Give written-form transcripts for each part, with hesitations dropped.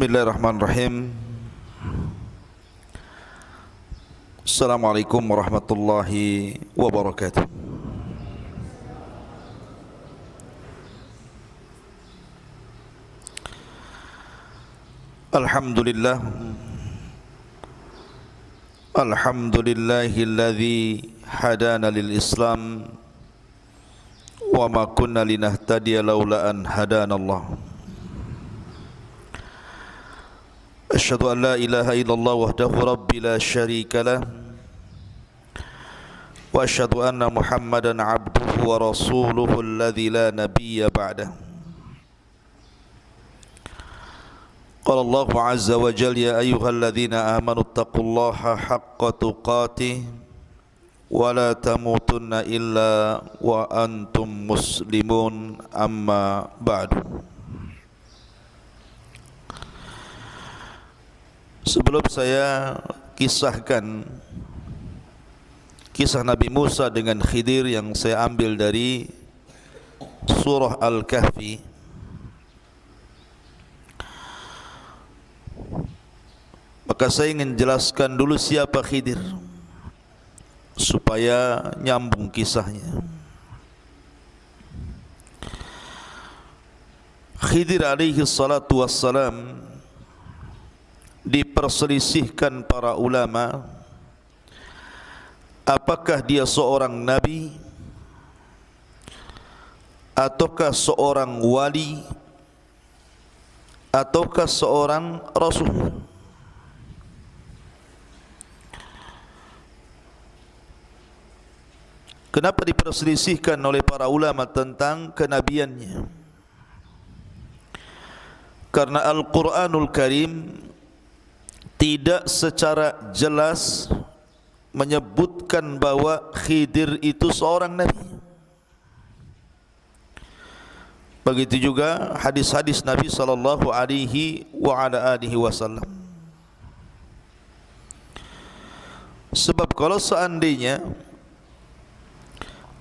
Bismillahirrahmanirrahim. Assalamualaikum warahmatullahi wabarakatuh. Alhamdulillah. Alhamdulillahilladzi hadana lil Islam wa ma kunna linahtadiya laula an hadanallah. Asyhadu an la ilaha illallah wahdahu rabbi la syarika lah wa asyhadu anna Muhammadan abduhu wa rasuluhu alladzi la nabiyya ba'dah. Qala Allah azza wa jalla ya ayyuhalladzina amanu taqullaha haqqa tuqatih wa la tamutunna illa wa antum muslimun amma ba'du. Sebelum saya kisahkan kisah Nabi Musa dengan Khidir yang saya ambil dari surah Al-Kahfi, maka saya ingin jelaskan dulu siapa Khidir supaya nyambung kisahnya. Khidir alaihi salatu wassalam diperselisihkan para ulama apakah dia seorang nabi ataukah seorang wali ataukah seorang rasul. Kenapa diperselisihkan oleh para ulama tentang kenabiannya? Karena Al-Quranul Karim tidak secara jelas menyebutkan bahwa Khidir itu seorang nabi. Begitu juga hadis-hadis Nabi sallallahu alaihi wasallam. Sebab kalau seandainya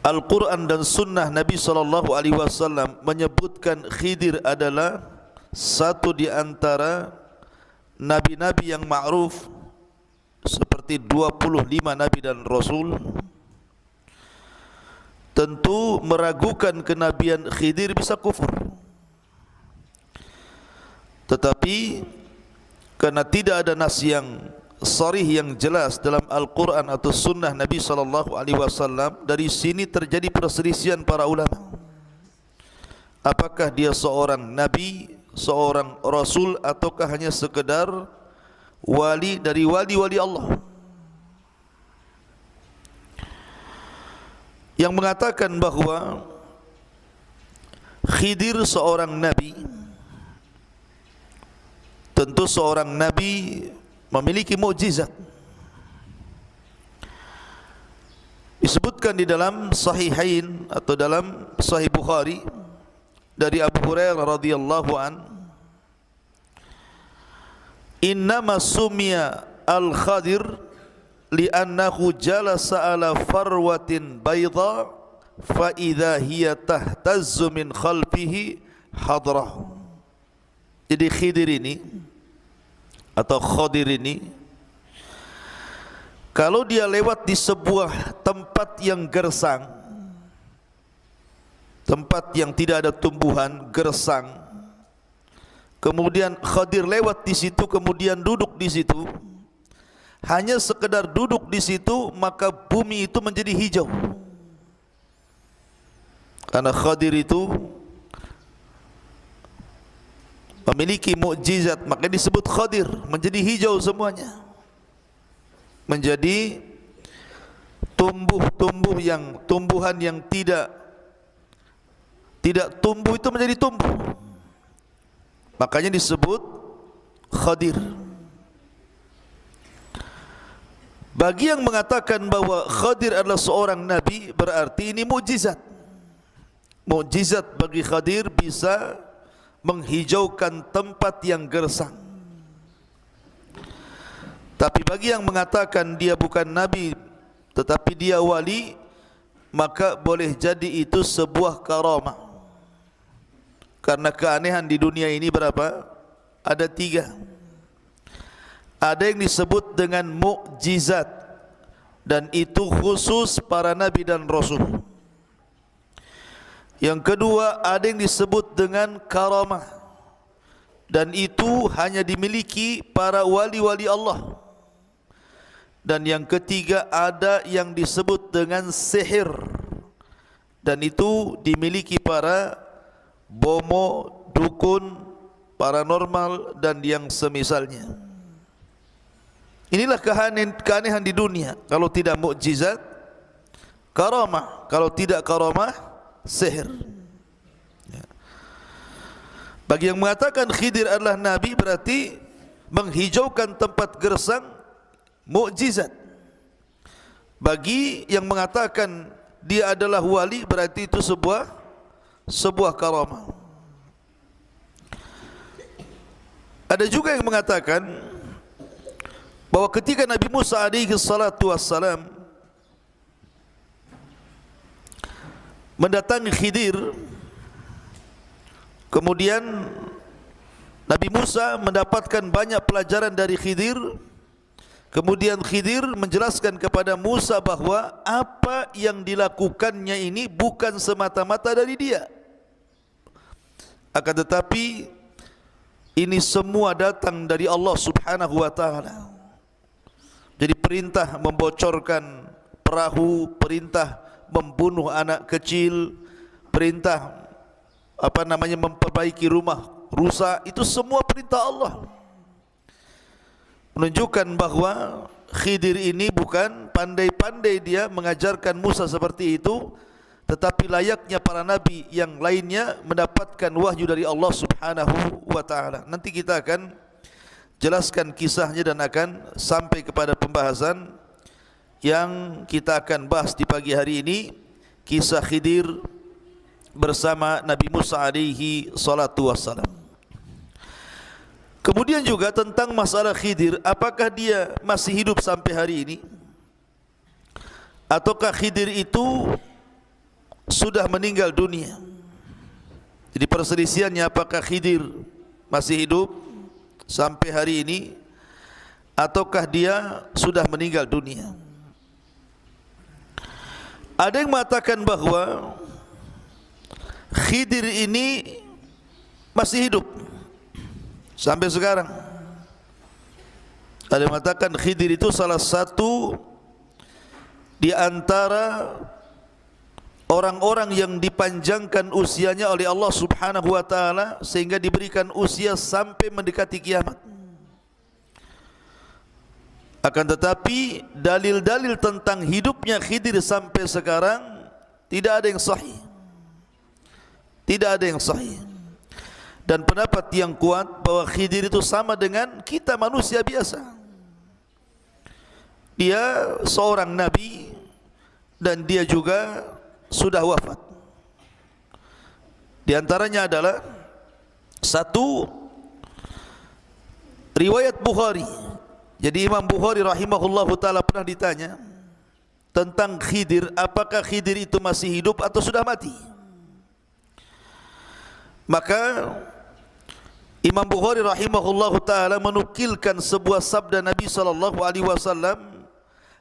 Al-Quran dan Sunnah Nabi sallallahu alaihi wasallam menyebutkan Khidir adalah satu di antara nabi-nabi yang ma'ruf seperti 25 nabi dan rasul, tentu meragukan kenabian Khidir bisa kufur. Tetapi karena tidak ada nas yang sharih yang jelas dalam Al-Quran atau Sunnah Nabi sallallahu alaihi wasallam, dari sini terjadi perselisihan para ulama. Apakah dia seorang nabi, seorang rasul, ataukah hanya sekedar wali dari wali-wali Allah? Yang mengatakan bahwa Khidir seorang nabi, tentu seorang nabi memiliki mukjizat. Disebutkan di dalam Sahihain atau dalam Sahih Bukhari dari Abu Hurairah radhiyallahu an, innama summiya al-Khadir li'annahu jalasa ala farwatin bayda fa idza hiya tahtazzu min khalfihi hadrah. Jadi Khidir ini atau Khadir ini, kalau dia lewat di sebuah tempat yang gersang, tempat yang tidak ada tumbuhan, gersang, kemudian Khadir lewat di situ, kemudian duduk di situ, hanya sekedar duduk di situ, maka bumi itu menjadi hijau. Karena Khadir itu memiliki mukjizat, maka disebut Khadir, menjadi hijau semuanya, menjadi tumbuhan yang tidak tumbuh itu menjadi tumbuh. Makanya disebut Khadir. Bagi yang mengatakan bahwa Khadir adalah seorang nabi, berarti ini mukjizat. Mukjizat bagi Khadir bisa menghijaukan tempat yang gersang. Tapi bagi yang mengatakan dia bukan nabi tetapi dia wali, maka boleh jadi itu sebuah karamah. Karena keanehan di dunia ini berapa? ada 3. Ada yang disebut dengan mukjizat, dan itu khusus para nabi dan rasul. Yang kedua, ada yang disebut dengan karamah, dan itu hanya dimiliki para wali-wali Allah. Dan yang ketiga, ada yang disebut dengan sihir, dan itu dimiliki para bomo, dukun, paranormal dan yang semisalnya. Inilah keanehan di dunia. Kalau tidak mukjizat, karamah. Kalau tidak karamah, sihir. Bagi yang mengatakan Khidir adalah nabi, berarti menghijaukan tempat gersang mukjizat. Bagi yang mengatakan dia adalah wali, berarti itu sebuah karamah. Ada juga yang mengatakan bahwa ketika Nabi Musa alaihi salatu wassalam mendatangi Khidir, kemudian Nabi Musa mendapatkan banyak pelajaran dari Khidir. Kemudian Khidir menjelaskan kepada Musa bahwa apa yang dilakukannya ini bukan semata-mata dari dia, akan tetapi ini semua datang dari Allah Subhanahu wa ta'ala. Jadi perintah membocorkan perahu, perintah membunuh anak kecil, perintah memperbaiki rumah rusak, itu semua perintah Allah. Menunjukkan bahwa Khidir ini bukan pandai-pandai dia mengajarkan Musa seperti itu, tetapi layaknya para nabi yang lainnya mendapatkan wahyu dari Allah Subhanahu wa ta'ala. Nanti kita akan jelaskan kisahnya dan akan sampai kepada pembahasan yang kita akan bahas di pagi hari ini, kisah Khidir bersama Nabi Musa alaihi salatu wassalam. Kemudian juga tentang masalah Khidir, apakah dia masih hidup sampai hari ini, ataukah Khidir itu sudah meninggal dunia. Jadi perselisihannya, apakah Khidir masih hidup sampai hari ini, ataukah dia sudah meninggal dunia. Ada yang mengatakan bahwa Khidir ini masih hidup sampai sekarang. Ada yang mengatakan Khidir itu salah satu di antara orang-orang yang dipanjangkan usianya oleh Allah Subhanahu wa ta'ala sehingga diberikan usia sampai mendekati kiamat. Akan tetapi dalil-dalil tentang hidupnya Khidir sampai sekarang tidak ada yang sahih. Tidak ada yang sahih. Dan pendapat yang kuat bahwa Khidir itu sama dengan kita manusia biasa. Dia seorang nabi dan dia juga sudah wafat. Di antaranya adalah satu riwayat Bukhari. Jadi Imam Bukhari rahimahullahu ta'ala pernah ditanya tentang Khidir, apakah Khidir itu masih hidup atau sudah mati. Maka Imam Bukhari rahimahullahu ta'ala menukilkan sebuah sabda Nabi sallallahu alaihi wasallam,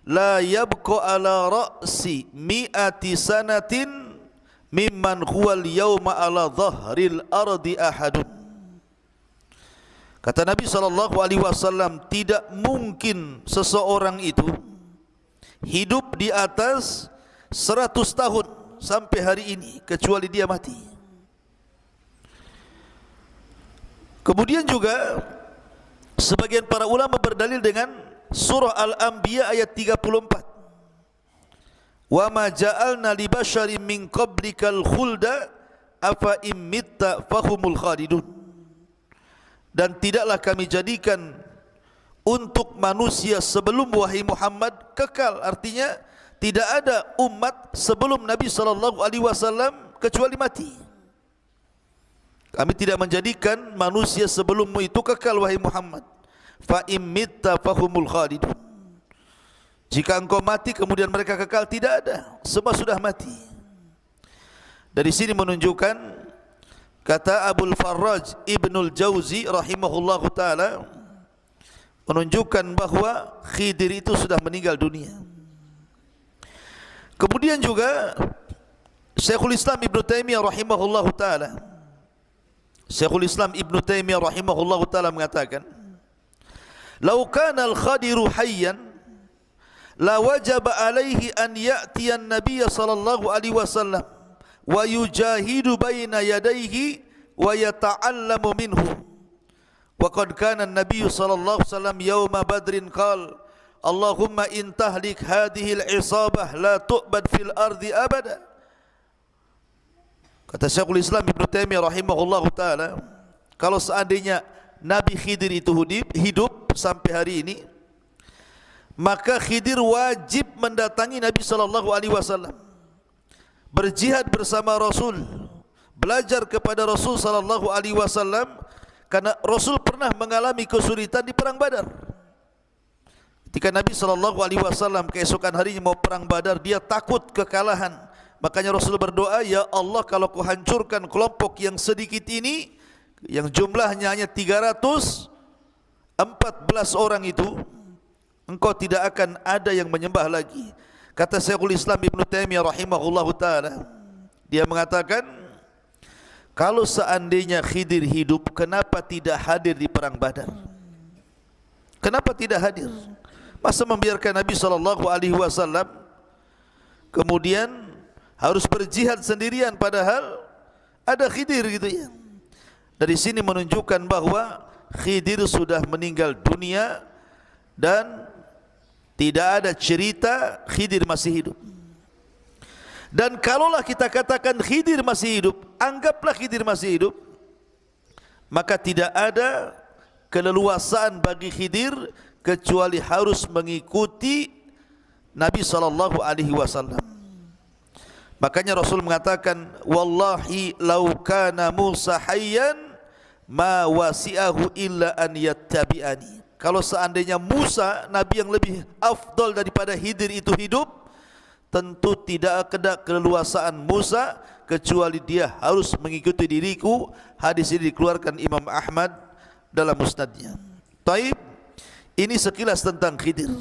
la yabqa ala ra'si mi'ati sanatin mimman huwal yawma ala dhahril ardi ahadun. Kata Nabi sallallahu alaihi wasallam, tidak mungkin seseorang itu hidup di atas 100 tahun sampai hari ini kecuali dia mati. Kemudian juga sebagian para ulama berdalil dengan surah Al-Anbiya ayat 34. Wa ma ja'alna li basharin min qablikal khulda afa im mitta fahumul khalidun. Dan tidaklah kami jadikan untuk manusia sebelum wahai Muhammad kekal. Artinya tidak ada umat sebelum Nabi sallallahu alaihi wasallam kecuali mati. Kami tidak menjadikan manusia sebelummu itu kekal wahai Muhammad. Fa im mitta fahumul khalidun. Jika engkau mati kemudian mereka kekal, tidak ada, semua sudah mati. Dari sini menunjukkan Kata Abul Farraj Ibnul Jauzi rahimahullahu ta'ala, menunjukkan bahawa Khidir itu sudah meninggal dunia. Kemudian juga Syekhul Islam Ibn Taimiyah rahimahullahu ta'ala, Syekhul Islam Ibn Taimiyah rahimahullahu ta'ala mengatakan, "Lau kana al-Khadiru hayyan la wajaba alaihi an ya'tiya an-nabiy sallallahu alaihi wasallam wa yujahidu baina yadayhi wa yata'allamu minhu. Wa qad kana an-nabiy sallallahu alaihi wasallam yawma badrin qala Allahumma in tahlik hadhihi al-isabah la tu'bad fil ardi abada." Kata Syekhul Islam Ibn Taimiyah rahimahullahu ta'ala, kalau seandainya Nabi Khidir itu hidup sampai hari ini, maka Khidir wajib mendatangi Nabi SAW, berjihad bersama Rasul, belajar kepada Rasul SAW, karena Rasul pernah mengalami kesulitan di perang Badar. Ketika Nabi SAW keesokan harinya mau perang Badar, dia takut kekalahan. Makanya Rasul berdoa, "Ya Allah, kalau kau hancurkan kelompok yang sedikit ini, yang jumlahnya hanya 314 orang itu, engkau tidak akan ada yang menyembah lagi." Kata Syekhul Islam Ibn Taimiyah rahimahullahu ta'ala, dia mengatakan, kalau seandainya Khidir hidup, kenapa tidak hadir di perang Badar? Kenapa tidak hadir? Masa membiarkan Nabi SAW kemudian harus berjihad sendirian, padahal ada Khidir gitu ya. Dari sini menunjukkan bahawa Khidir sudah meninggal dunia dan tidak ada cerita Khidir masih hidup. Dan kalaulah kita katakan Khidir masih hidup, anggaplah Khidir masih hidup, maka tidak ada keleluasaan bagi Khidir kecuali harus mengikuti Nabi SAW. Makanya Rasul mengatakan, "Wallahi law kana Musa hayyan ma wasi'ahu illa an yattabi'ani." Kalau seandainya Musa, Nabi yang lebih afdal daripada Khidir itu hidup, tentu tidak ada keleluasaan Musa kecuali dia harus mengikuti diriku. Hadis ini dikeluarkan Imam Ahmad dalam musnadnya. Taib, ini sekilas tentang Khidir.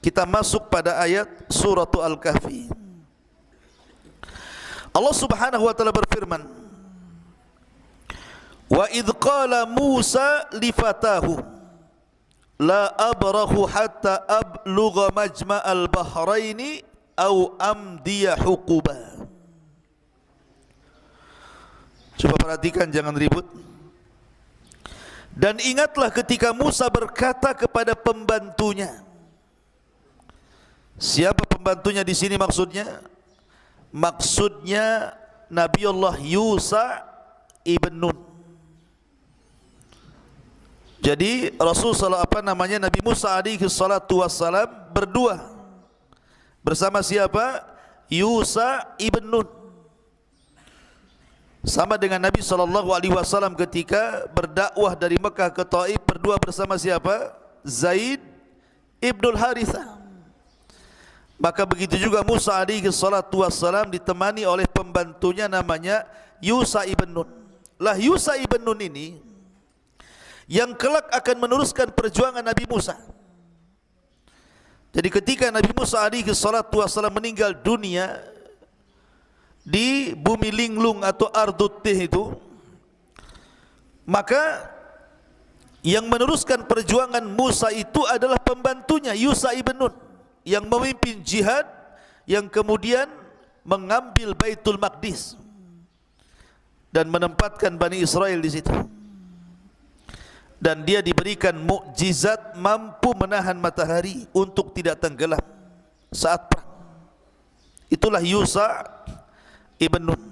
Kita masuk pada ayat surah Al-Kahfi. Allah Subhanahu wa ta'ala berfirman, "Wa idh qala Musa li fatahu la abrahu hatta ablugha majma'al bahraini aw amdiya huquba." Coba perhatikan, jangan ribut. Dan ingatlah ketika Musa berkata kepada pembantunya. Siapa pembantunya di sini maksudnya? Maksudnya Nabiullah Yusa ibn Nun. Jadi Rasul Nabi Musa alaihi salatu wassalam berdua bersama siapa? Yusa ibn Nun. Sama dengan Nabi SAW ketika berdakwah dari Mekah ke Taif, berdua bersama siapa? Zaid ibnul Harithah. Maka begitu juga Musa alaihi salatu wassalam ditemani oleh pembantunya namanya Yusa ibn Nun. Lah Yusa ibn Nun ini yang kelak akan meneruskan perjuangan Nabi Musa. Jadi ketika Nabi Musa alaihi salatu wassalam meninggal dunia di bumi linglung atau Ardut Tih itu, maka yang meneruskan perjuangan Musa itu adalah pembantunya Yusa ibn Nun, yang memimpin jihad, yang kemudian mengambil Baitul Maqdis dan menempatkan Bani Israel di situ. Dan dia diberikan mukjizat mampu menahan matahari untuk tidak tenggelam saat perang. Itulah Yusa ibn Nun.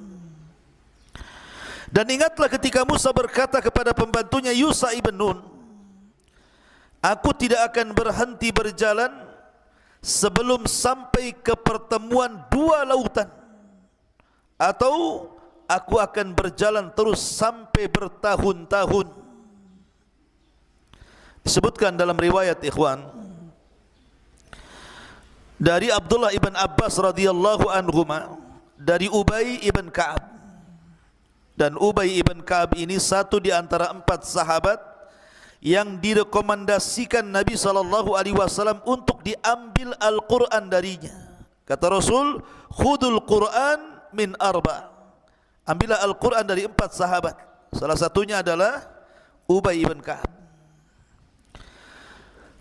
Dan ingatlah ketika Musa berkata kepada pembantunya Yusa ibn Nun, "Aku tidak akan berhenti berjalan sebelum sampai ke pertemuan dua lautan, atau aku akan berjalan terus sampai bertahun-tahun." Disebutkan dalam riwayat ikhwan dari Abdullah ibn Abbas radhiyallahu anhuma, dari Ubay ibn Ka'ab, Dan Ubay ibn Ka'ab ini satu di antara 4 sahabat yang direkomendasikan Nabi SAW untuk diambil Al-Quran darinya. Kata Rasul, khudul Quran min 4. Ambillah Al-Quran dari 4 sahabat. Salah satunya adalah Ubay ibn Ka'ab.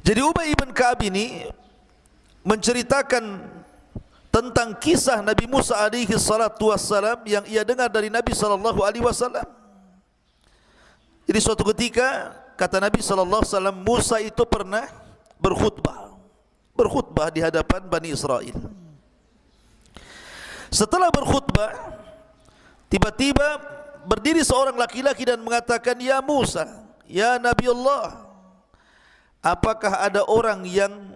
Jadi Ubay ibn Ka'ab ini menceritakan tentang kisah Nabi Musa alaihi salatu wassalam yang ia dengar dari Nabi sallallahu alaihi wasallam. Jadi suatu ketika kata Nabi sallallahu alaihi wasallam, Musa itu pernah berkhutbah di hadapan Bani Israel. Setelah berkhutbah, tiba-tiba berdiri seorang laki-laki dan mengatakan, "Ya Musa, ya Nabi Allah, apakah ada orang yang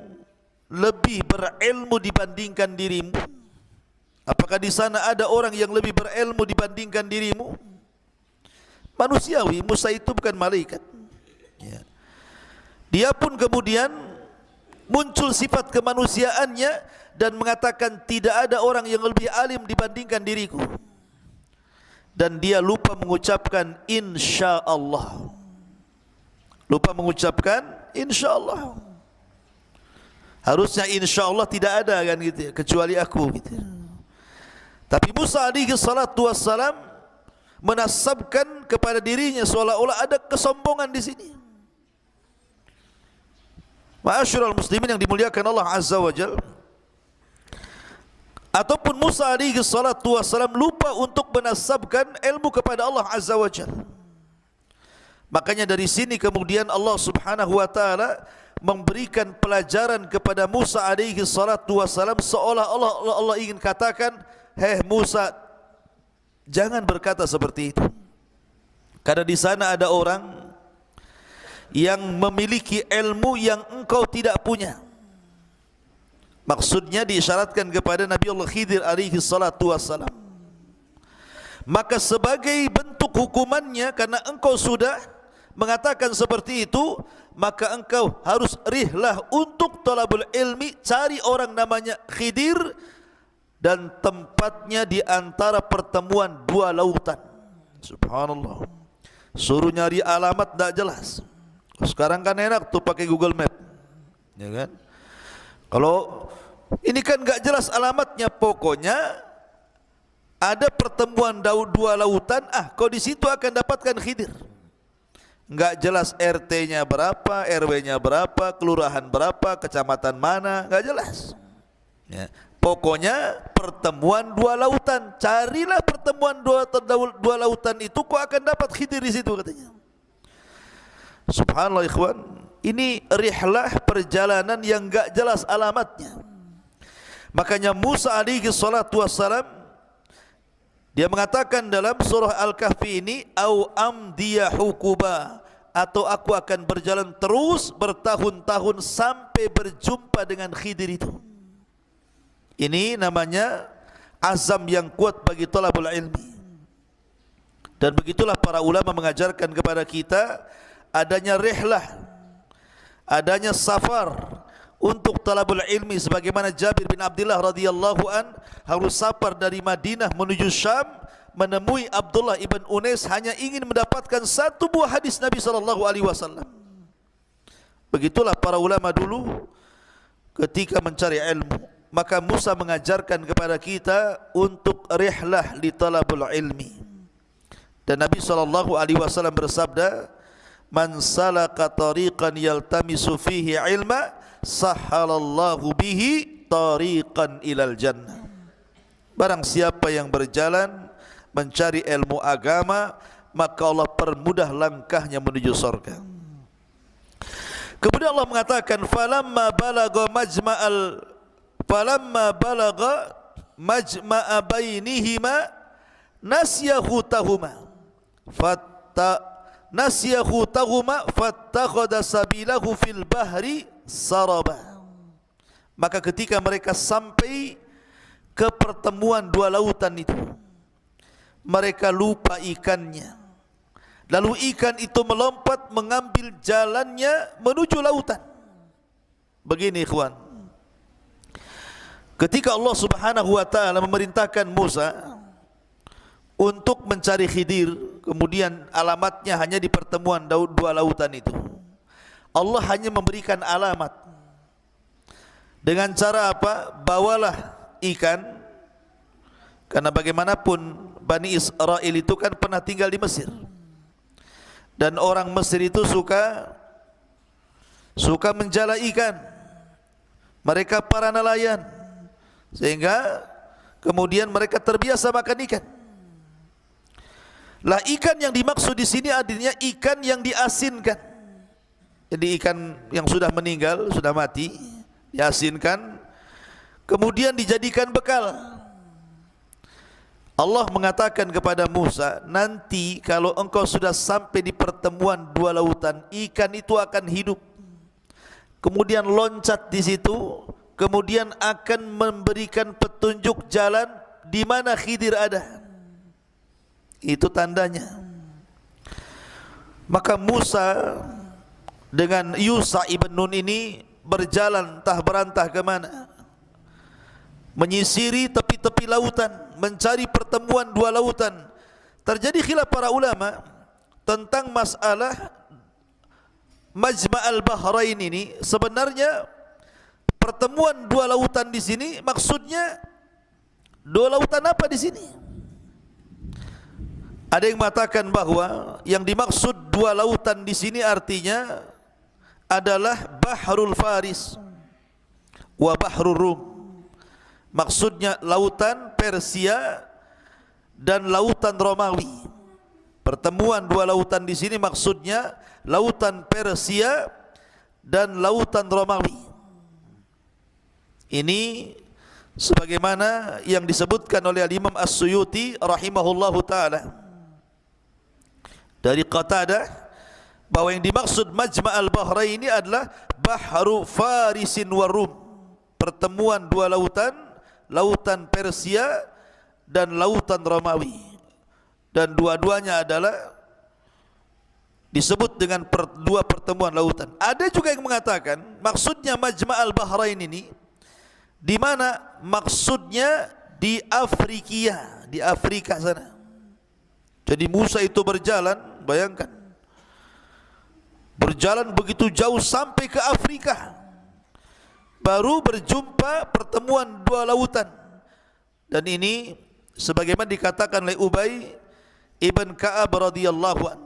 lebih berilmu dibandingkan dirimu? Apakah di sana ada orang yang lebih berilmu dibandingkan dirimu?" Manusiawi, Musa itu bukan malaikat. Dia pun kemudian muncul sifat kemanusiaannya dan mengatakan, "Tidak ada orang yang lebih alim dibandingkan diriku." Dan dia lupa mengucapkan insyaallah. Lupa mengucapkan insyaallah. Harusnya insyaallah tidak ada kan gitu ya, kecuali aku gitu. Tapi Musa alaihi salatu wassalam menasabkan kepada dirinya seolah-olah ada kesombongan di sini. Ma'asyiral muslimin yang dimuliakan Allah Azza wa Jalla. Ataupun Musa alaihi salatu wassalam lupa untuk menasabkan ilmu kepada Allah Azza wa Jalla. Makanya dari sini kemudian Allah Subhanahu wa taala memberikan pelajaran kepada Musa alaihi salatu wassalam seolah Allah ingin katakan, "Hei Musa, jangan berkata seperti itu. Karena di sana ada orang yang memiliki ilmu yang engkau tidak punya." Maksudnya diisyaratkan kepada Nabi Allah Khidir alaihi salatu wassalam. Maka sebagai bentuk hukumannya, karena engkau sudah mengatakan seperti itu, maka engkau harus rihlah untuk talabul ilmi, cari orang namanya Khidir, dan tempatnya di antara pertemuan 2 lautan. Subhanallah. Suruh nyari alamat tidak jelas. Sekarang kan enak tuh pakai Google Map, ya kan? Kalau ini kan enggak jelas alamatnya, pokoknya ada pertemuan 2 lautan, kau di situ akan dapatkan Khidir. Enggak jelas RT-nya berapa, RW-nya berapa, kelurahan berapa, kecamatan mana, enggak jelas. Ya. Pokoknya pertemuan 2 lautan, carilah pertemuan 2 lautan itu, kau akan dapat Khidir di situ katanya. Subhanallah ikhwan, ini rihlah perjalanan yang enggak jelas alamatnya. Makanya Musa alaihi salatu wassalam dia mengatakan dalam surah Al-Kahfi ini, "Au amdiya hukuba," atau aku akan berjalan terus bertahun-tahun sampai berjumpa dengan Khidir itu. Ini namanya azam yang kuat bagi talabul ilmi. Dan begitulah para ulama mengajarkan kepada kita adanya rihlah, adanya safar untuk talabul ilmi, sebagaimana Jabir bin Abdullah radhiyallahu an harus safar dari Madinah menuju Syam menemui Abdullah ibn Unais hanya ingin mendapatkan 1 buah hadis Nabi sallallahu alaihi wasallam. Begitulah para ulama dulu ketika mencari ilmu. Maka Musa mengajarkan kepada kita untuk rihlah li talabul ilmi. Dan Nabi sallallahu alaihi wasallam bersabda, "Man salaka tariqan yaltamisu fihi ilma, sahhalallahu bihi tariqan ilal jannah." Barang siapa yang berjalan mencari ilmu agama, maka Allah permudah langkahnya menuju surga. Kemudian Allah mengatakan, "Falamma balagha majma'a bainihima nasiya hutahuma fattakhadha sabilahu fil bahri saraba." Maka ketika mereka sampai ke pertemuan 2 lautan itu, mereka lupa ikannya. Lalu ikan itu melompat mengambil jalannya menuju lautan. Begini ikhwan, ketika Allah Subhanahu wa taala memerintahkan Musa untuk mencari Khidir, kemudian alamatnya hanya di pertemuan dua lautan itu. Allah hanya memberikan alamat. Dengan cara apa? Bawalah ikan. Karena bagaimanapun Bani Israel itu kan pernah tinggal di Mesir. Dan orang Mesir itu suka menjala ikan. Mereka para nelayan. Sehingga kemudian mereka terbiasa makan ikan. Lah ikan yang dimaksud di sini artinya ikan yang diasinkan. Jadi ikan yang sudah meninggal, sudah mati, diasinkan, kemudian dijadikan bekal. Allah mengatakan kepada Musa, nanti kalau engkau sudah sampai di pertemuan dua lautan, ikan itu akan hidup. Kemudian loncat di situ, kemudian akan memberikan petunjuk jalan di mana Khidir ada. Itu tandanya. Maka Musa dengan Yusha ibn Nun ini berjalan entah berantah ke mana, menyisiri tepi-tepi lautan, mencari pertemuan dua lautan. Terjadi khilaf para ulama tentang masalah Majma'al Bahrain ini. Sebenarnya pertemuan dua lautan di sini maksudnya dua lautan apa di sini? Ada yang mengatakan bahwa yang dimaksud dua lautan di sini artinya adalah Bahrul Faris wa Bahrul Rum. Maksudnya lautan Persia dan lautan Romawi. Pertemuan dua lautan di sini maksudnya lautan Persia dan lautan Romawi. Ini sebagaimana yang disebutkan oleh Imam As-Suyuti rahimahullahu taala dari Qatadah, bahwa yang dimaksud Majma'al Bahrain ini adalah Bahru Farisin wa Rum. Pertemuan dua lautan, lautan Persia dan lautan Romawi. Dan dua-duanya adalah disebut dengan dua pertemuan lautan. Ada juga yang mengatakan maksudnya Majma'al Bahrain ini di mana maksudnya di Afrika, di Afrika sana. Jadi Musa itu berjalan, bayangkan, berjalan begitu jauh sampai ke Afrika, baru berjumpa pertemuan dua lautan. Dan ini sebagaimana dikatakan oleh Ubay ibn Ka'ab radhiyallahu an.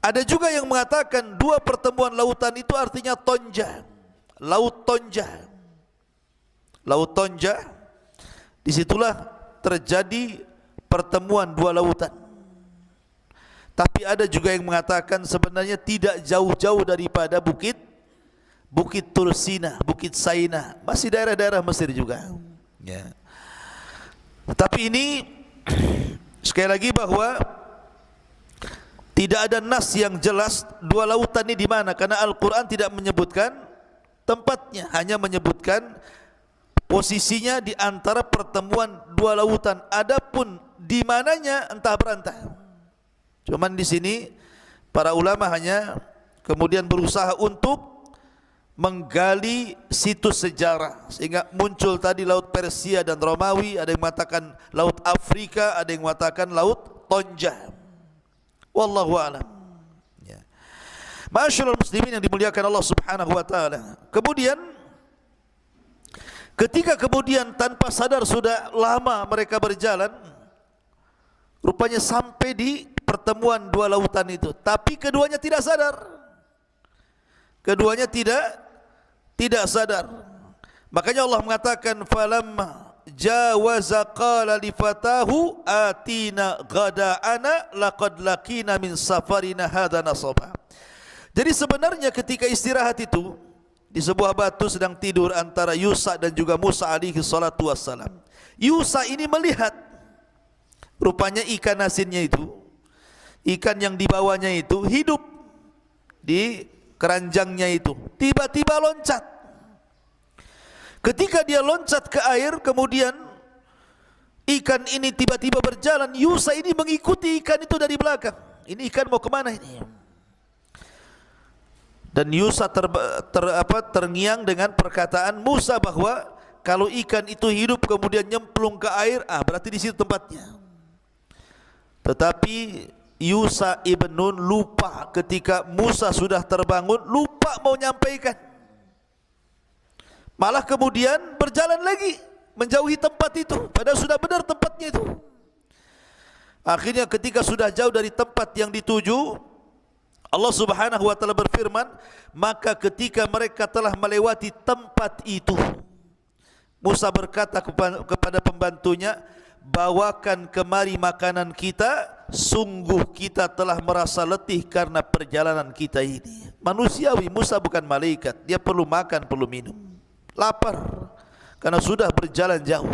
Ada juga yang mengatakan dua pertemuan lautan itu artinya Tonja, Laut Tonja. Laut Tonja, disitulah terjadi pertemuan dua lautan. Tapi ada juga yang mengatakan sebenarnya tidak jauh-jauh daripada Bukit Tursina, Bukit Saina, masih daerah-daerah Mesir juga. Ya. Tapi ini sekali lagi bahwa tidak ada nas yang jelas dua lautan ini di mana, karena Al-Quran tidak menyebutkan tempatnya, hanya menyebutkan posisinya di antara pertemuan dua lautan. Adapun di mananya entah berantah. Cuman di sini para ulama hanya kemudian berusaha untuk menggali situs sejarah sehingga muncul tadi Laut Persia dan Romawi. Ada yang mengatakan Laut Afrika, ada yang mengatakan Laut Tonja. Wallahu a'lam. Ya. Ma'asyiral muslimin yang dimuliakan Allah Subhanahu wa taala. Kemudian ketika kemudian tanpa sadar sudah lama mereka berjalan, rupanya sampai di pertemuan dua lautan itu, tapi keduanya tidak sadar. Keduanya tidak sadar. Makanya Allah mengatakan falamma jawaza qala li fatahu atina ghada'ana laqad laqina min safarina hadza nasaba. Jadi sebenarnya ketika istirahat itu di sebuah batu sedang tidur antara Yusha dan juga Musa alaihi salatu wassalam. Yusha ini melihat rupanya ikan asinnya itu, ikan yang dibawanya itu hidup di keranjangnya itu, tiba-tiba loncat. Ketika dia loncat ke air, kemudian ikan ini tiba-tiba berjalan. Yusha ini mengikuti ikan itu dari belakang. Ini ikan mau kemana ini? Dan Yusha terngiang dengan perkataan Musa bahwa kalau ikan itu hidup kemudian nyemplung ke air, berarti di situ tempatnya. Tetapi Yusha ibn Nun lupa ketika Musa sudah terbangun, lupa mau nyampaikan. Malah kemudian berjalan lagi menjauhi tempat itu, padahal sudah benar tempatnya itu. Akhirnya ketika sudah jauh dari tempat yang dituju, Allah Subhanahu wa taala berfirman, maka ketika mereka telah melewati tempat itu, Musa berkata kepada pembantunya, bawakan kemari makanan kita, sungguh kita telah merasa letih karena perjalanan kita ini. Manusiawi, Musa bukan malaikat, dia perlu makan, perlu minum, lapar karena sudah berjalan jauh.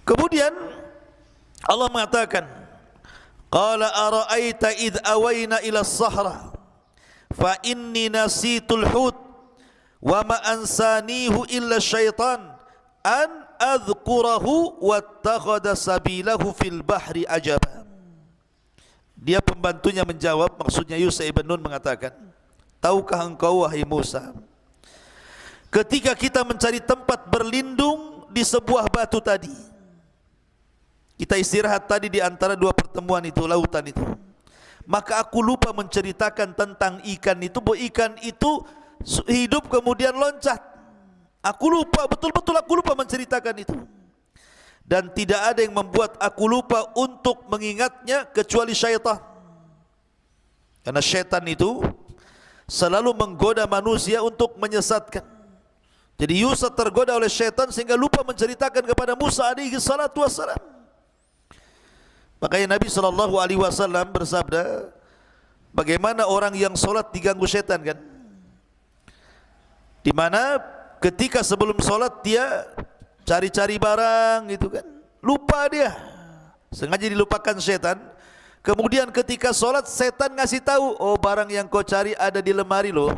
Kemudian Allah mengatakan, qala ara'aita idh awayna ila as-sahra fa inni nasitul hut wa ma ansanihu illa syaitan an adhkurahu wattakhadha sabilahu fil bahri ajaba. Dia pembantunya menjawab, maksudnya Yusha ibn Nun mengatakan, tahukah engkau wahai Musa, ketika kita mencari tempat berlindung di sebuah batu tadi, kita istirahat tadi di antara dua pertemuan itu, lautan itu, maka aku lupa menceritakan tentang ikan itu, bahwa ikan itu hidup kemudian loncat. Aku lupa, betul-betul aku lupa menceritakan itu. Dan tidak ada yang membuat aku lupa untuk mengingatnya kecuali syaitan. Karena syaitan itu selalu menggoda manusia untuk menyesatkan. Jadi Yusha tergoda oleh syaitan sehingga lupa menceritakan kepada Musa alaihi salatu wassalam. Makanya Nabi SAW bersabda, bagaimana orang yang solat diganggu syaitan kan? Di mana ketika sebelum solat dia cari-cari barang gitu kan, lupa dia, sengaja dilupakan syaitan. Kemudian ketika solat syaitan ngasih tahu, oh barang yang kau cari ada di lemari loh.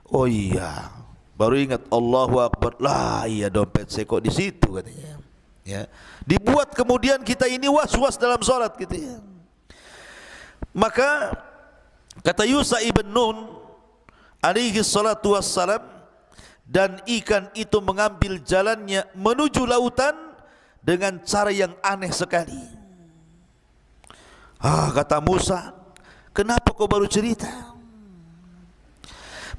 Oh iya, baru ingat, Allahu Akbar, lah iya dompet saya kok di situ katanya. Ya, dibuat kemudian kita ini was-was dalam solat gitu ya. Maka kata Yusha ibn Nun alaihi salatu wassalam, dan ikan itu mengambil jalannya menuju lautan dengan cara yang aneh sekali. Kata Musa, kenapa kau baru cerita?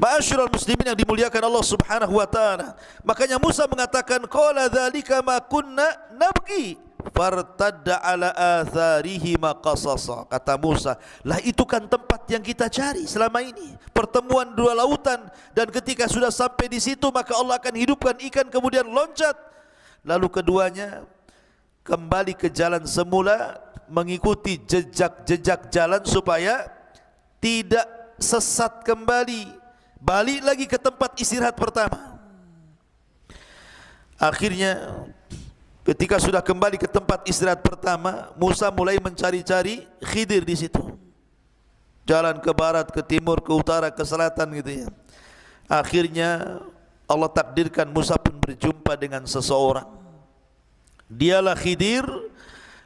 Ma'asyiral muslimin yang dimuliakan Allah Subhanahu wa taala. Makanya Musa mengatakan, qala dzalika ma kunna nabghi fartadda ala atharihi ma qasasa. Kata Musa, lah itu kan tempat yang kita cari selama ini, pertemuan dua lautan, dan ketika sudah sampai di situ maka Allah akan hidupkan ikan kemudian loncat. Lalu keduanya kembali ke jalan semula, mengikuti jejak-jejak jalan supaya tidak sesat kembali, balik lagi ke tempat istirahat pertama. Akhirnya ketika sudah kembali ke tempat istirahat pertama, Musa mulai mencari-cari Khidir di situ. Jalan ke barat, ke timur, ke utara, ke selatan gitu ya. Akhirnya Allah takdirkan Musa pun berjumpa dengan seseorang. Dialah Khidir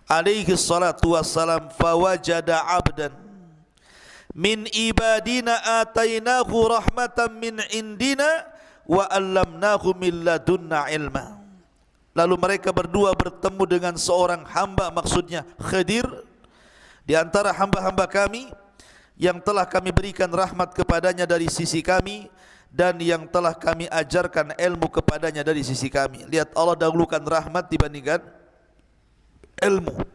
alaihi salatu wassalam. Fawajada abdan min ibadina atainahu rahmatan min indina wa allamnahu min ladunna ilma. Lalu mereka berdua bertemu dengan seorang hamba, maksudnya Khidir, di antara hamba-hamba kami yang telah kami berikan rahmat kepadanya dari sisi kami, dan yang telah kami ajarkan ilmu kepadanya dari sisi kami. Lihat, Allah dahulukan rahmat dibandingkan ilmu,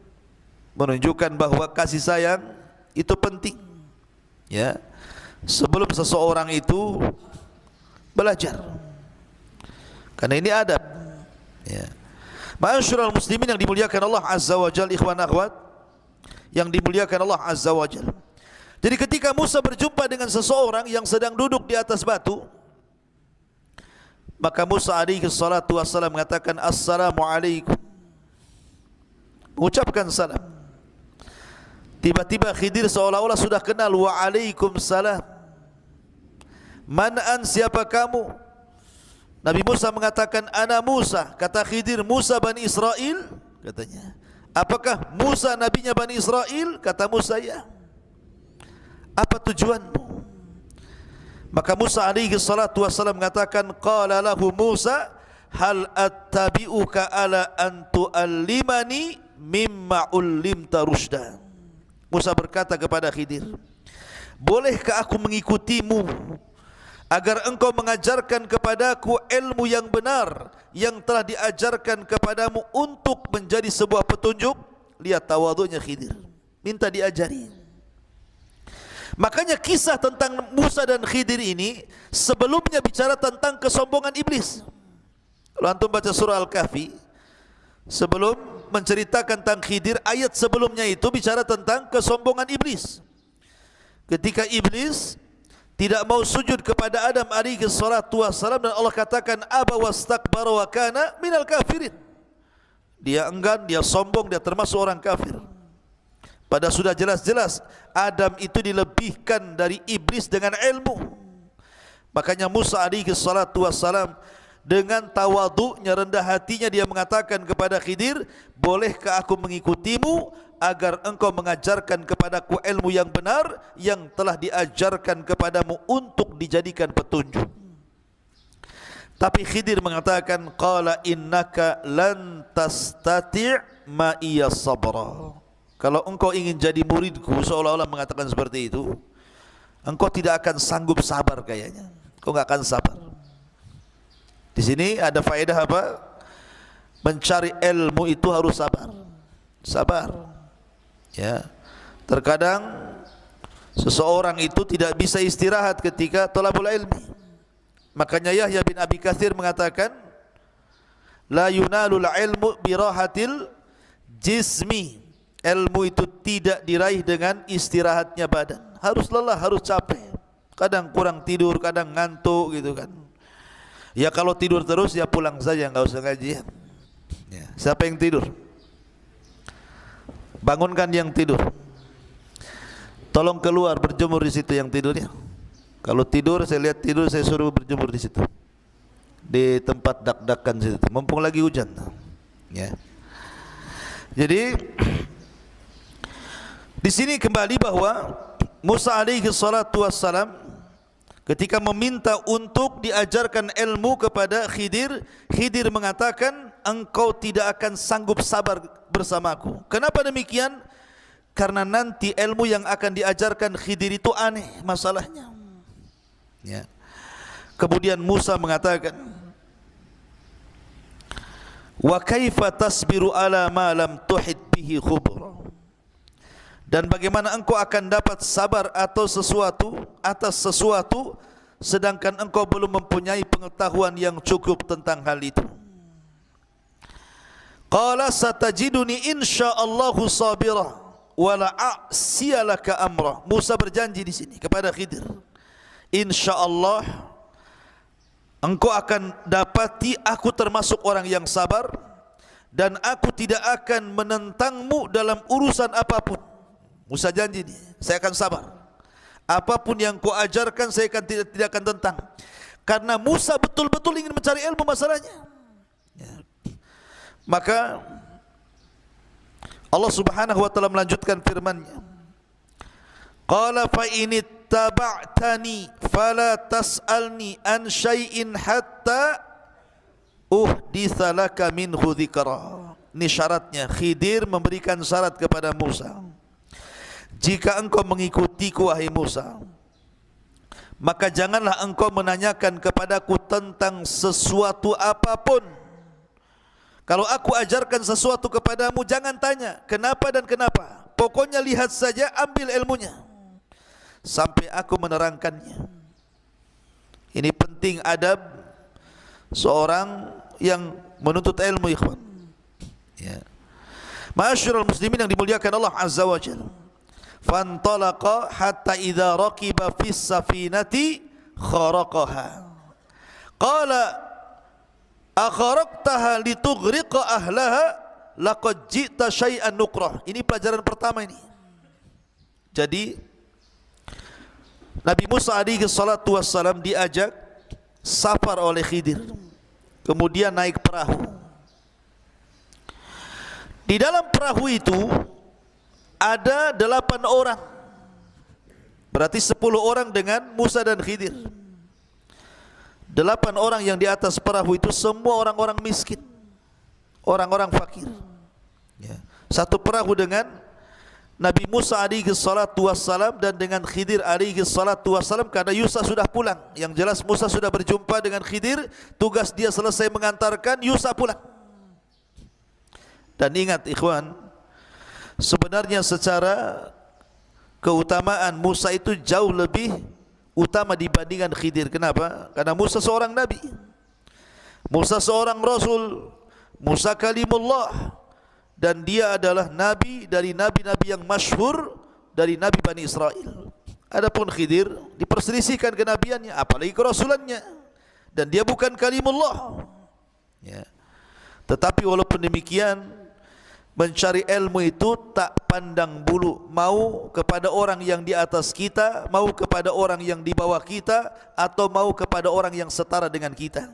menunjukkan bahwa kasih sayang itu penting. Ya, sebelum seseorang itu belajar, karena ini adab. Ya, ma'asyiral muslimin yang dimuliakan Allah Azza wa Jalla, ikhwan akhwat yang dimuliakan Allah Azza wa Jalla. Jadi ketika Musa berjumpa dengan seseorang yang sedang duduk di atas batu, maka Musa alaihi salatu wassalam mengatakan, assalamualaikum, mengucapkan salam. Tiba-tiba Khidir seolah-olah sudah kenal, waalaikumsalam. Man'an, siapa kamu? Nabi Musa mengatakan, ana Musa. Kata Khidir, Musa Bani Israel? Katanya. Apakah Musa nabinya Bani Israel? Kata Musa, ya. Apa tujuanmu? Maka Musa alaihi salatu wassalam mengatakan, qala lahu Musa, hal attabi'uka ala an tu'allimani mimma ullimta rusyda. Musa berkata kepada Khidir, bolehkah aku mengikutimu agar engkau mengajarkan kepadaku ilmu yang benar yang telah diajarkan kepadamu untuk menjadi sebuah petunjuk? Lihat tawadhunya Khidir, minta diajari. Makanya kisah tentang Musa dan Khidir ini sebelumnya bicara tentang kesombongan iblis. Kalau antum baca surah Al-Kahfi, sebelum menceritakan tentang Khidir, ayat sebelumnya itu bicara tentang kesombongan iblis. Ketika iblis tidak mau sujud kepada Adam alaihi salatu wassalam, dan Allah katakan aba wastakbara wa kana minal kafirin. Dia enggan, dia sombong, dia termasuk orang kafir. Padahal sudah jelas-jelas Adam itu dilebihkan dari iblis dengan ilmu. Makanya Musa alaihi salatu wassalam dengan tawadhu'nya, rendah hatinya, dia mengatakan kepada Khidir, bolehkah aku mengikutimu agar engkau mengajarkan kepadaku ilmu yang benar yang telah diajarkan kepadamu untuk dijadikan petunjuk. Tapi Khidir mengatakan, qala innaka lan tastati' ma iya sabra. Kalau engkau ingin jadi muridku, seolah-olah mengatakan seperti itu, engkau tidak akan sanggup sabar kayaknya. Engkau enggak akan sabar. Di sini ada faedah apa? Mencari ilmu itu harus sabar. Sabar. Ya. Terkadang seseorang itu tidak bisa istirahat ketika thalabul ilmi. Makanya Yahya bin Abi Katsir mengatakan, la yunalul ilmu birahatil jismi. Ilmu itu tidak diraih dengan istirahatnya badan. Harus lelah, harus capek. Kadang kurang tidur, kadang ngantuk gitu kan. Ya kalau tidur terus ya pulang saja, enggak usah ngaji. Ya. Siapa yang tidur? Bangunkan yang tidur. Tolong keluar berjemur di situ yang tidurnya. Kalau tidur, saya lihat tidur, saya suruh berjemur di situ. Di tempat dak-dakan situ. Mumpung lagi hujan. Ya. Jadi di sini kembali bahwa Musa alaihi salatu wassalam ketika meminta untuk diajarkan ilmu kepada Khidir, Khidir mengatakan, engkau tidak akan sanggup sabar bersamaku. Kenapa demikian? Karena nanti ilmu yang akan diajarkan Khidir itu aneh masalahnya. Ya. Kemudian Musa mengatakan, wa kaifa tasbiru ala ma lam tuhit bihi khubra. Dan bagaimana engkau akan dapat sabar atau atas sesuatu sedangkan engkau belum mempunyai pengetahuan yang cukup tentang hal itu. Qala satajiduni insyaallahu sabira wala a'siyalaka amra. Musa berjanji di sini kepada Khidir, insyaallah engkau akan dapati aku termasuk orang yang sabar dan aku tidak akan menentangmu dalam urusan apapun. Musa janji nih, saya akan sabar. Apapun yang kau ajarkan saya akan tidak akan tentang. Karena Musa betul-betul ingin mencari ilmu masalahnya. Ya. Maka Allah Subhanahu wa taala melanjutkan firman-Nya. Qala fa in ittaba'tani fala tas'alni an syai'in hatta uhditsa laka minhu dzikra. Ini syaratnya. Khidir memberikan syarat kepada Musa. Jika engkau mengikutiku wahai Musa, maka janganlah engkau menanyakan kepadaku tentang sesuatu apapun. Kalau aku ajarkan sesuatu kepadamu, jangan tanya kenapa dan kenapa. Pokoknya lihat saja, ambil ilmunya sampai aku menerangkannya. Ini penting adab seorang yang menuntut ilmu, ikhwan. Ya. Ma'asyiral muslimin yang dimuliakan Allah Azza wa Jalla. Fantalaqa hatta idza raqiba fis safinati kharaqaha. Qala akharaqtaha litughriqa ahlaha laqad ji'ta syai'an nukrah. Ini pelajaran pertama ini. Jadi Nabi Musa alaihi salatu wassalam diajak safar oleh Khidir. Kemudian naik perahu. Di dalam perahu itu ada 8 orang. Berarti 10 orang dengan Musa dan Khidir. 8 orang yang di atas perahu itu semua orang-orang miskin, orang-orang fakir. Ya. Satu perahu dengan Nabi Musa alaihi salatu wassalam dan dengan Khidir alaihi salatu wassalam, karena Yusa sudah pulang. Yang jelas Musa sudah berjumpa dengan Khidir, tugas dia selesai mengantarkan, Yusa pulang. Dan ingat ikhwan, sebenarnya secara keutamaan Musa itu jauh lebih utama dibandingkan Khidir. Kenapa? Karena Musa seorang nabi, Musa seorang rasul, Musa kalimullah, dan dia adalah nabi dari nabi-nabi yang masyhur dari nabi Bani Israel. Adapun Khidir diperselisihkan kenabiannya, apalagi kerasulannya, dan dia bukan kalimullah ya. Tetapi walaupun demikian, mencari ilmu itu tak pandang bulu, mau kepada orang yang di atas kita, mau kepada orang yang di bawah kita, atau mau kepada orang yang setara dengan kita.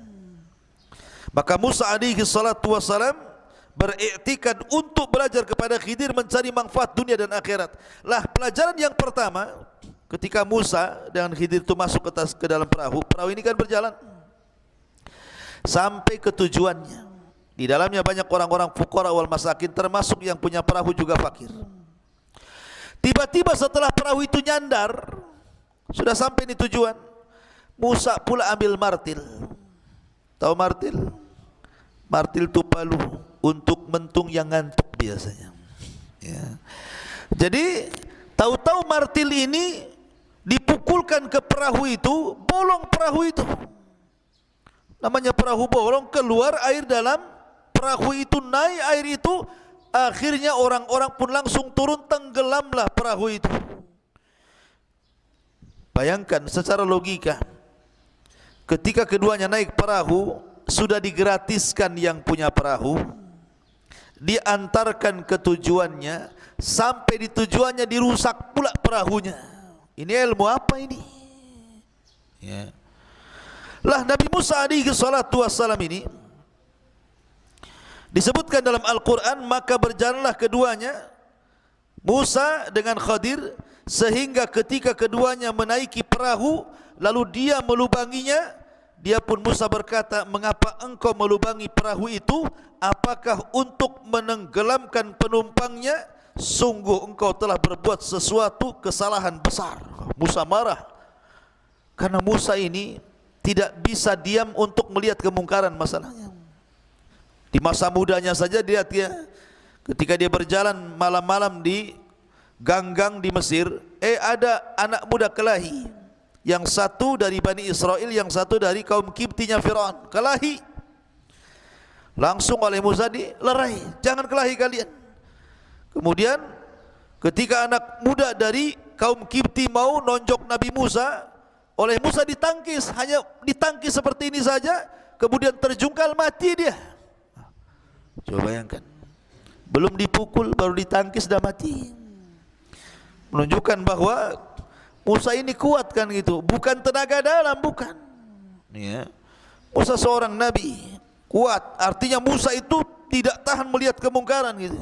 Maka Musa alaihi salatu wassalam beriktikad untuk belajar kepada Khidir, mencari manfaat dunia dan akhirat. Lah, pelajaran yang pertama ketika Musa dengan Khidir itu masuk ke dalam perahu, perahu ini kan berjalan sampai ke tujuannya. Di dalamnya banyak orang-orang fuqara wal masakin, termasuk yang punya perahu juga fakir. Tiba-tiba setelah perahu itu nyandar, sudah sampai di tujuan, Musa pula ambil martil. Tahu martil? Martil itu palu untuk mentung yang ngantuk biasanya ya. Jadi tahu-tahu martil ini dipukulkan ke perahu itu, bolong perahu itu. Namanya perahu bolong, keluar air dalam perahu itu, naik air itu, akhirnya orang-orang pun langsung turun, tenggelamlah perahu itu. Bayangkan secara logika, ketika keduanya naik perahu, sudah digratiskan yang punya perahu, diantarkan ke tujuannya, sampai di tujuannya dirusak pula perahunya. Ini ilmu apa ini ya. Lah, Nabi Musa alaihi salatu wassalam ini disebutkan dalam Al-Quran, maka berjalanlah keduanya, Musa dengan Khadir, sehingga ketika keduanya menaiki perahu, lalu dia melubanginya. Dia pun Musa berkata, mengapa engkau melubangi perahu itu? Apakah untuk menenggelamkan penumpangnya? Sungguh engkau telah berbuat sesuatu kesalahan besar. Musa marah, karena Musa ini tidak bisa diam untuk melihat kemungkaran masalahnya. Di masa mudanya saja dia ketika dia berjalan malam-malam di gang-gang di Mesir, ada anak muda kelahi, yang satu dari Bani Israel, yang satu dari kaum Kiptinya Fir'aun, kelahi. Langsung oleh Musa dilerai, jangan kelahi kalian. Kemudian ketika anak muda dari kaum Kipti mau nonjok Nabi Musa, oleh Musa ditangkis, hanya ditangkis seperti ini saja, kemudian terjungkal, mati dia. Coba bayangkan, belum dipukul baru ditangkis dah mati. Menunjukkan bahwa Musa ini kuat kan gitu, bukan tenaga dalam, bukan ya. Musa seorang nabi, kuat, artinya Musa itu tidak tahan melihat kemungkaran gitu.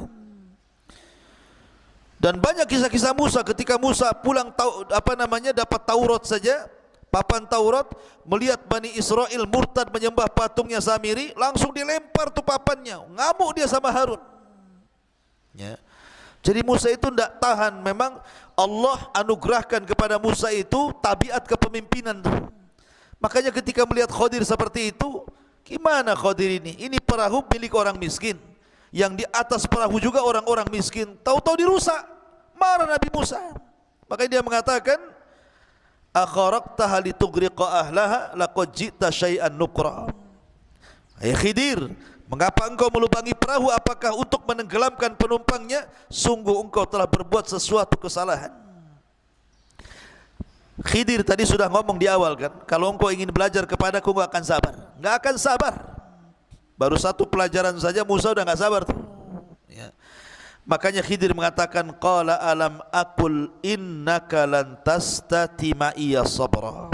Dan banyak kisah-kisah Musa ketika Musa pulang dapat Taurat saja, papan Taurat, melihat Bani Israel murtad menyembah patungnya Samiri, langsung dilempar tuh papannya, ngamuk dia sama Harun ya. Jadi Musa itu tidak tahan. Memang Allah anugerahkan kepada Musa itu tabiat kepemimpinan tuh. Makanya ketika melihat Khadir seperti itu, gimana Khadir ini? Ini perahu milik orang miskin, yang di atas perahu juga orang-orang miskin, tahu-tahu dirusak. Marah Nabi Musa. Makanya dia mengatakan, akharaqtaha litughriqa ahlaha laqad ji'ta syai'an nukra. Hai Khidir, mengapa engkau melubangi perahu? Apakah untuk menenggelamkan penumpangnya? Sungguh engkau telah berbuat sesuatu kesalahan. Khidir tadi sudah ngomong di awal kan, kalau engkau ingin belajar kepadaku engkau akan sabar. Enggak akan sabar. Baru satu pelajaran saja Musa udah enggak sabar tuh ya. Makanya Khidir mengatakan, qala alam aqul innaka lan tastati ma'iya sabra.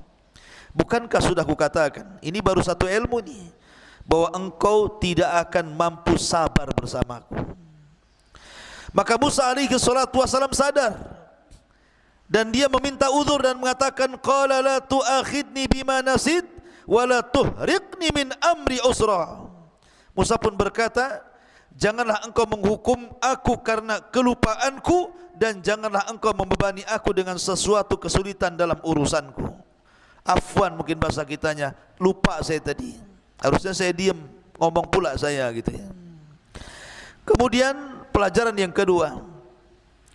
Bukankah sudah kukatakan, ini baru satu ilmu nih, bahwa engkau tidak akan mampu sabar bersamaku. Maka Musa alaihi salatu wassalam sadar, dan dia meminta uzur dan mengatakan, qala la tu'akhidni bima nasid wa la tuhriqni min amri usra. Musa pun berkata, janganlah engkau menghukum aku karena kelupaanku, dan janganlah engkau membebani aku dengan sesuatu kesulitan dalam urusanku. Afwan mungkin bahasa kitanya, lupa saya tadi, harusnya saya diam, ngomong pula saya gitu ya. Kemudian pelajaran yang kedua,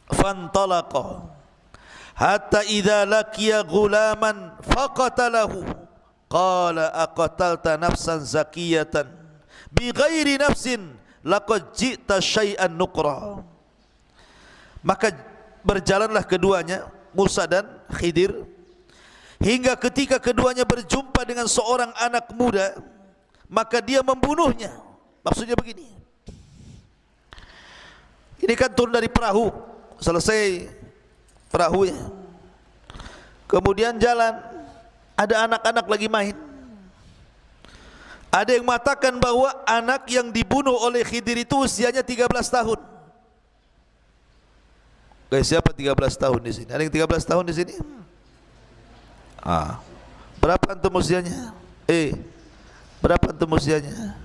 fantalaqa hatta idza laqiya ghulaman faqatalahu qala aqatalta nafsan zakiyatan bighairi nafsin laqad ji'ta syai'an nuqra. Maka berjalanlah keduanya, Musa dan Khidir, hingga ketika keduanya berjumpa dengan seorang anak muda, maka dia membunuhnya. Maksudnya begini, ini kan turun dari perahu, selesai perahunya, kemudian jalan, ada anak-anak lagi main. Ada yang mengatakan bahwa anak yang dibunuh oleh Khidir itu usianya 13 tahun. Guys, siapa 13 tahun di sini? Ada yang 13 tahun di sini? Berapa antum usianya? Berapa antum usianya?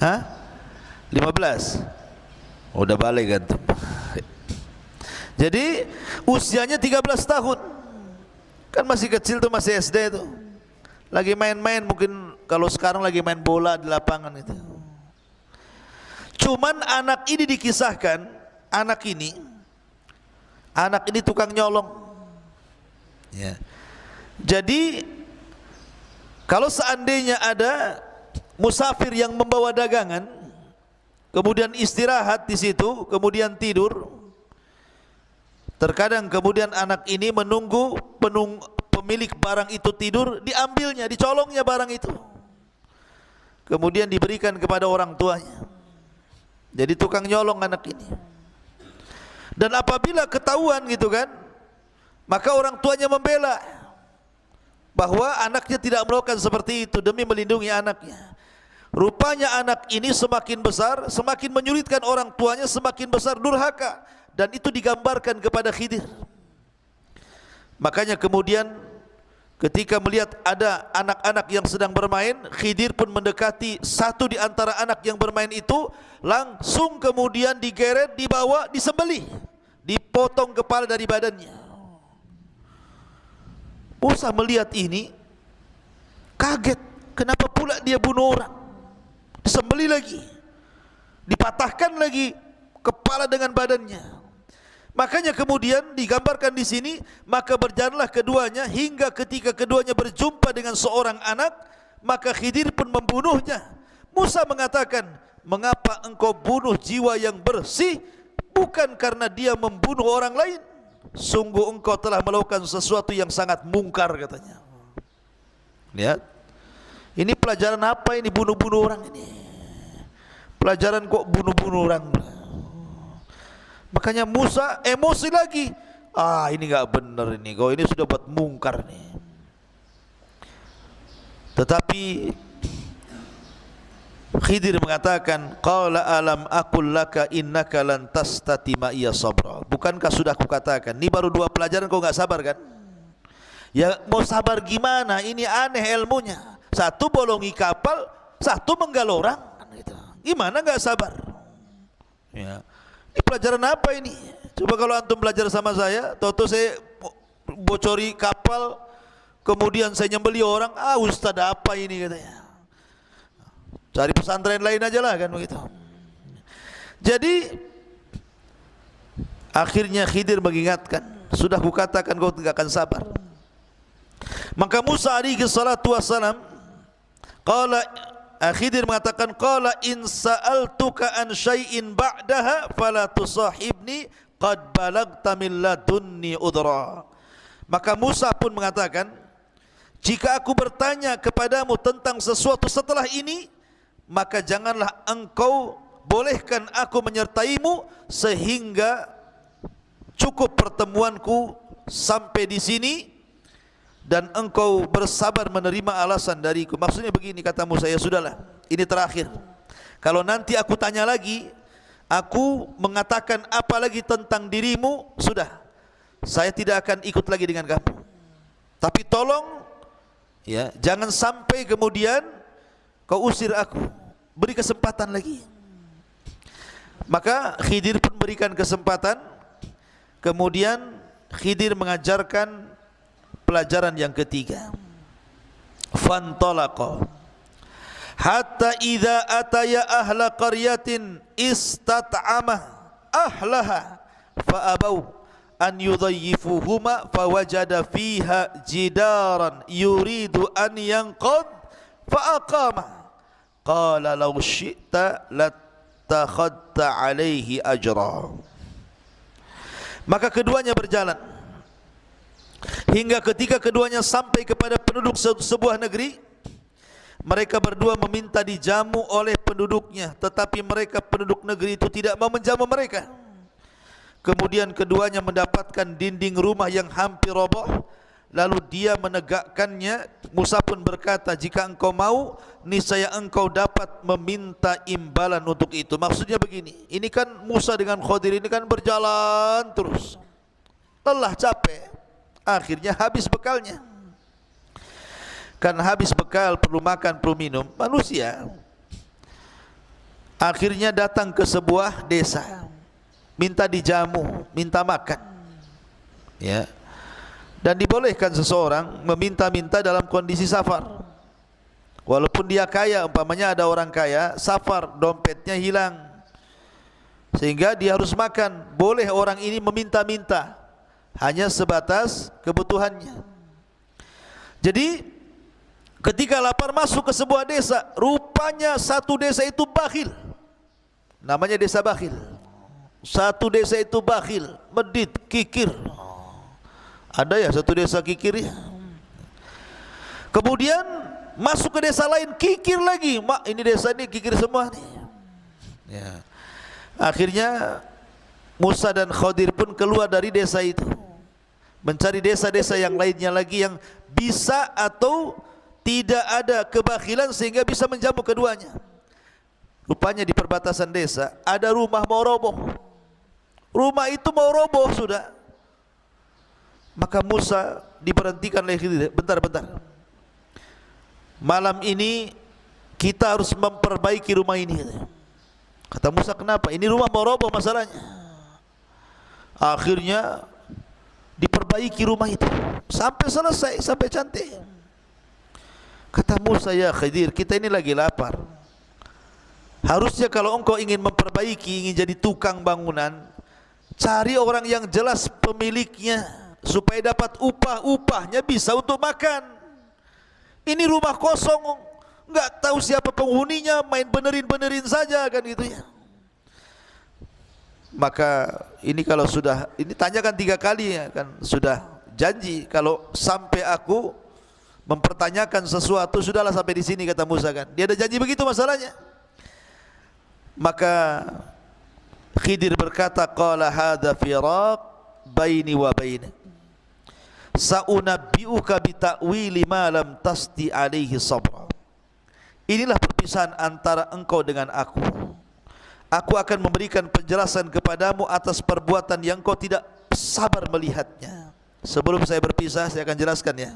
15. Udah balik antum. Jadi usianya 13 tahun. Kan masih kecil tuh, masih SD tuh. Lagi main-main, mungkin kalau sekarang lagi main bola di lapangan itu. Cuman anak ini dikisahkan, anak ini tukang nyolong ya. Jadi kalau seandainya ada musafir yang membawa dagangan, kemudian istirahat di situ, kemudian tidur, terkadang kemudian anak ini menunggu pemilik barang itu tidur, diambilnya, dicolongnya barang itu, kemudian diberikan kepada orang tuanya. Jadi tukang nyolong anak ini. Dan apabila ketahuan gitu kan, maka orang tuanya membela bahwa anaknya tidak melakukan seperti itu demi melindungi anaknya. Rupanya anak ini semakin besar, semakin menyulitkan orang tuanya, semakin besar durhaka, dan itu digambarkan kepada Khidir. Makanya kemudian ketika melihat ada anak-anak yang sedang bermain, Khidir pun mendekati satu di antara anak yang bermain itu, langsung kemudian digeret, dibawa, disembelih, dipotong kepala dari badannya. Musa melihat ini kaget, kenapa pula dia bunuh orang, disembelih lagi, dipatahkan lagi kepala dengan badannya. Makanya kemudian digambarkan di sini, maka berjalanlah keduanya hingga ketika keduanya berjumpa dengan seorang anak, maka Khidir pun membunuhnya. Musa mengatakan, mengapa engkau bunuh jiwa yang bersih, bukan karena dia membunuh orang lain? Sungguh engkau telah melakukan sesuatu yang sangat mungkar, katanya. Lihat, ini pelajaran apa ini, bunuh-bunuh orang ini? Pelajaran kok bunuh-bunuh orang? Makanya Musa emosi lagi. Ini enggak benar ini, kau ini sudah buat mungkar nih. Tetapi Khidir mengatakan, qala alam aqul laka innaka lan tastati ma iya sabra. Bukankah sudah aku katakan, ini baru 2 pelajaran kau enggak sabar kan? Ya mau sabar gimana? Ini aneh ilmunya. Satu bolongi kapal, satu menggal orang. Gimana enggak sabar? Ya. Ini pelajaran apa ini? Coba kalau antum belajar sama saya, tahu-tahu saya bocori kapal, kemudian saya nyembeli orang, ustaz apa ini katanya. Cari pesantren lain aja lah kan begitu. Jadi akhirnya Khidir mengingatkan, sudah kukatakan kau tidak akan sabar. Maka Musa alaihi salatu wassalam Khidir mengatakan, qala in sa'altuka an syai'in ba'daha fala tusahibni qad balagta min ladunni udra. Maka Musa pun mengatakan, jika aku bertanya kepadamu tentang sesuatu setelah ini, maka janganlah engkau bolehkan aku menyertaimu sehingga cukup pertemuanku sampai di sini dan engkau bersabar menerima alasan dariku. Maksudnya begini, kata Musa, ya sudahlah, ini terakhir. Kalau nanti aku tanya lagi, aku mengatakan apa lagi tentang dirimu, sudah, saya tidak akan ikut lagi dengan kamu. Tapi tolong ya, jangan sampai kemudian kau usir aku. beri kesempatan lagi. Maka Khidir pun berikan kesempatan. Kemudian Khidir mengajarkan pelajaran yang ketiga. Fantalaqa hatta idza ataya ahla qaryatin istat'ama ahlaha fa abau an yudayyifuhuma fawajada fiha jidaran yuridu an yanqad fa aqama qala law syi'ta latakhadta alaihi ajra. Maka keduanya berjalan hingga ketika keduanya sampai kepada penduduk sebuah negeri. Mereka berdua meminta dijamu oleh penduduknya, tetapi mereka penduduk negeri itu tidak mau menjamu mereka. Kemudian keduanya mendapatkan dinding rumah yang hampir roboh, lalu dia menegakkannya. Musa pun berkata, jika engkau mau, niscaya engkau dapat meminta imbalan untuk itu. Maksudnya begini, ini kan Musa dengan Khidir ini kan berjalan terus, lelah, capek, akhirnya habis bekalnya. Karena habis bekal, perlu makan, perlu minum, manusia akhirnya datang ke sebuah desa, minta dijamu, minta makan, ya. Dan dibolehkan seseorang meminta-minta dalam kondisi safar, walaupun dia kaya. Umpamanya ada orang kaya, safar, dompetnya hilang, sehingga dia harus makan. Boleh orang ini meminta-minta, hanya sebatas kebutuhannya. Jadi ketika lapar masuk ke sebuah desa, rupanya satu desa itu bakhil. Namanya desa bakhil. Satu desa itu bakhil, medit, kikir. Ada ya satu desa kikir ya. Kemudian masuk ke desa lain, kikir lagi. Mak, ini desa ini kikir semua nih. Ya. Akhirnya Musa dan Khidir pun keluar dari desa itu, mencari desa-desa yang lainnya lagi yang bisa atau tidak ada kebakhilan sehingga bisa menjamu keduanya. Rupanya di perbatasan desa ada rumah mau roboh. Rumah itu mau roboh sudah. Maka Musa diberhentikan oleh Khidir. Bentar. Malam ini kita harus memperbaiki rumah ini. Kata Musa, kenapa? Ini rumah mau roboh masalahnya. Akhirnya diperbaiki rumah itu sampai selesai, sampai cantik. Kata Musa, ya Khidir, kita ini lagi lapar. Harusnya kalau engkau ingin memperbaiki, ingin jadi tukang bangunan, cari orang yang jelas pemiliknya, supaya dapat upahnya bisa untuk makan. Ini rumah kosong, enggak tahu siapa penghuninya, main benerin saja kan gitu ya. Maka ini kalau sudah, ini tanyakan 3 kali ya kan, sudah janji kalau sampai aku mempertanyakan sesuatu, sudahlah sampai di sini, kata Musa kan. Dia ada janji begitu masalahnya. Maka Khidir berkata, qala hadza firaq baini wa bainik. Sa'unabbi'uka bi ta'wili ma lam tasti alaihi sabra. Inilah perpisahan antara engkau dengan aku. Aku akan memberikan penjelasan kepadamu atas perbuatan yang kau tidak sabar melihatnya. Sebelum saya berpisah, saya akan jelaskan ya.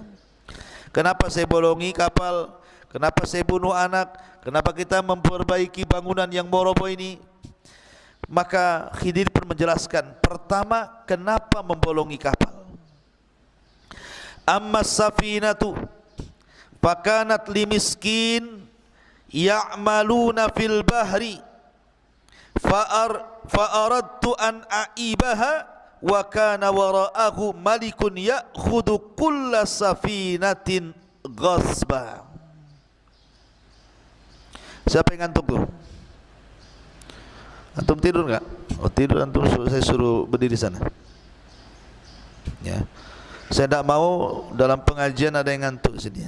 Kenapa saya bolongi kapal? Kenapa saya bunuh anak? Kenapa kita memperbaiki bangunan yang roboh ini? Maka Khidir pun menjelaskan. Pertama, kenapa membolongi kapal? Amma safinatu fakanat limiskin ya'maluna fil bahri fa'aradtu an a'ibaha wa kana wara'ahu malikun ya'khudhu kulla safinatin ghasba. Siapa yang ngantuk tuh? Antum tidur enggak? Oh tidur, antum saya suruh berdiri sana. Ya. Saya tidak mau dalam pengajian ada yang ngantuk sini.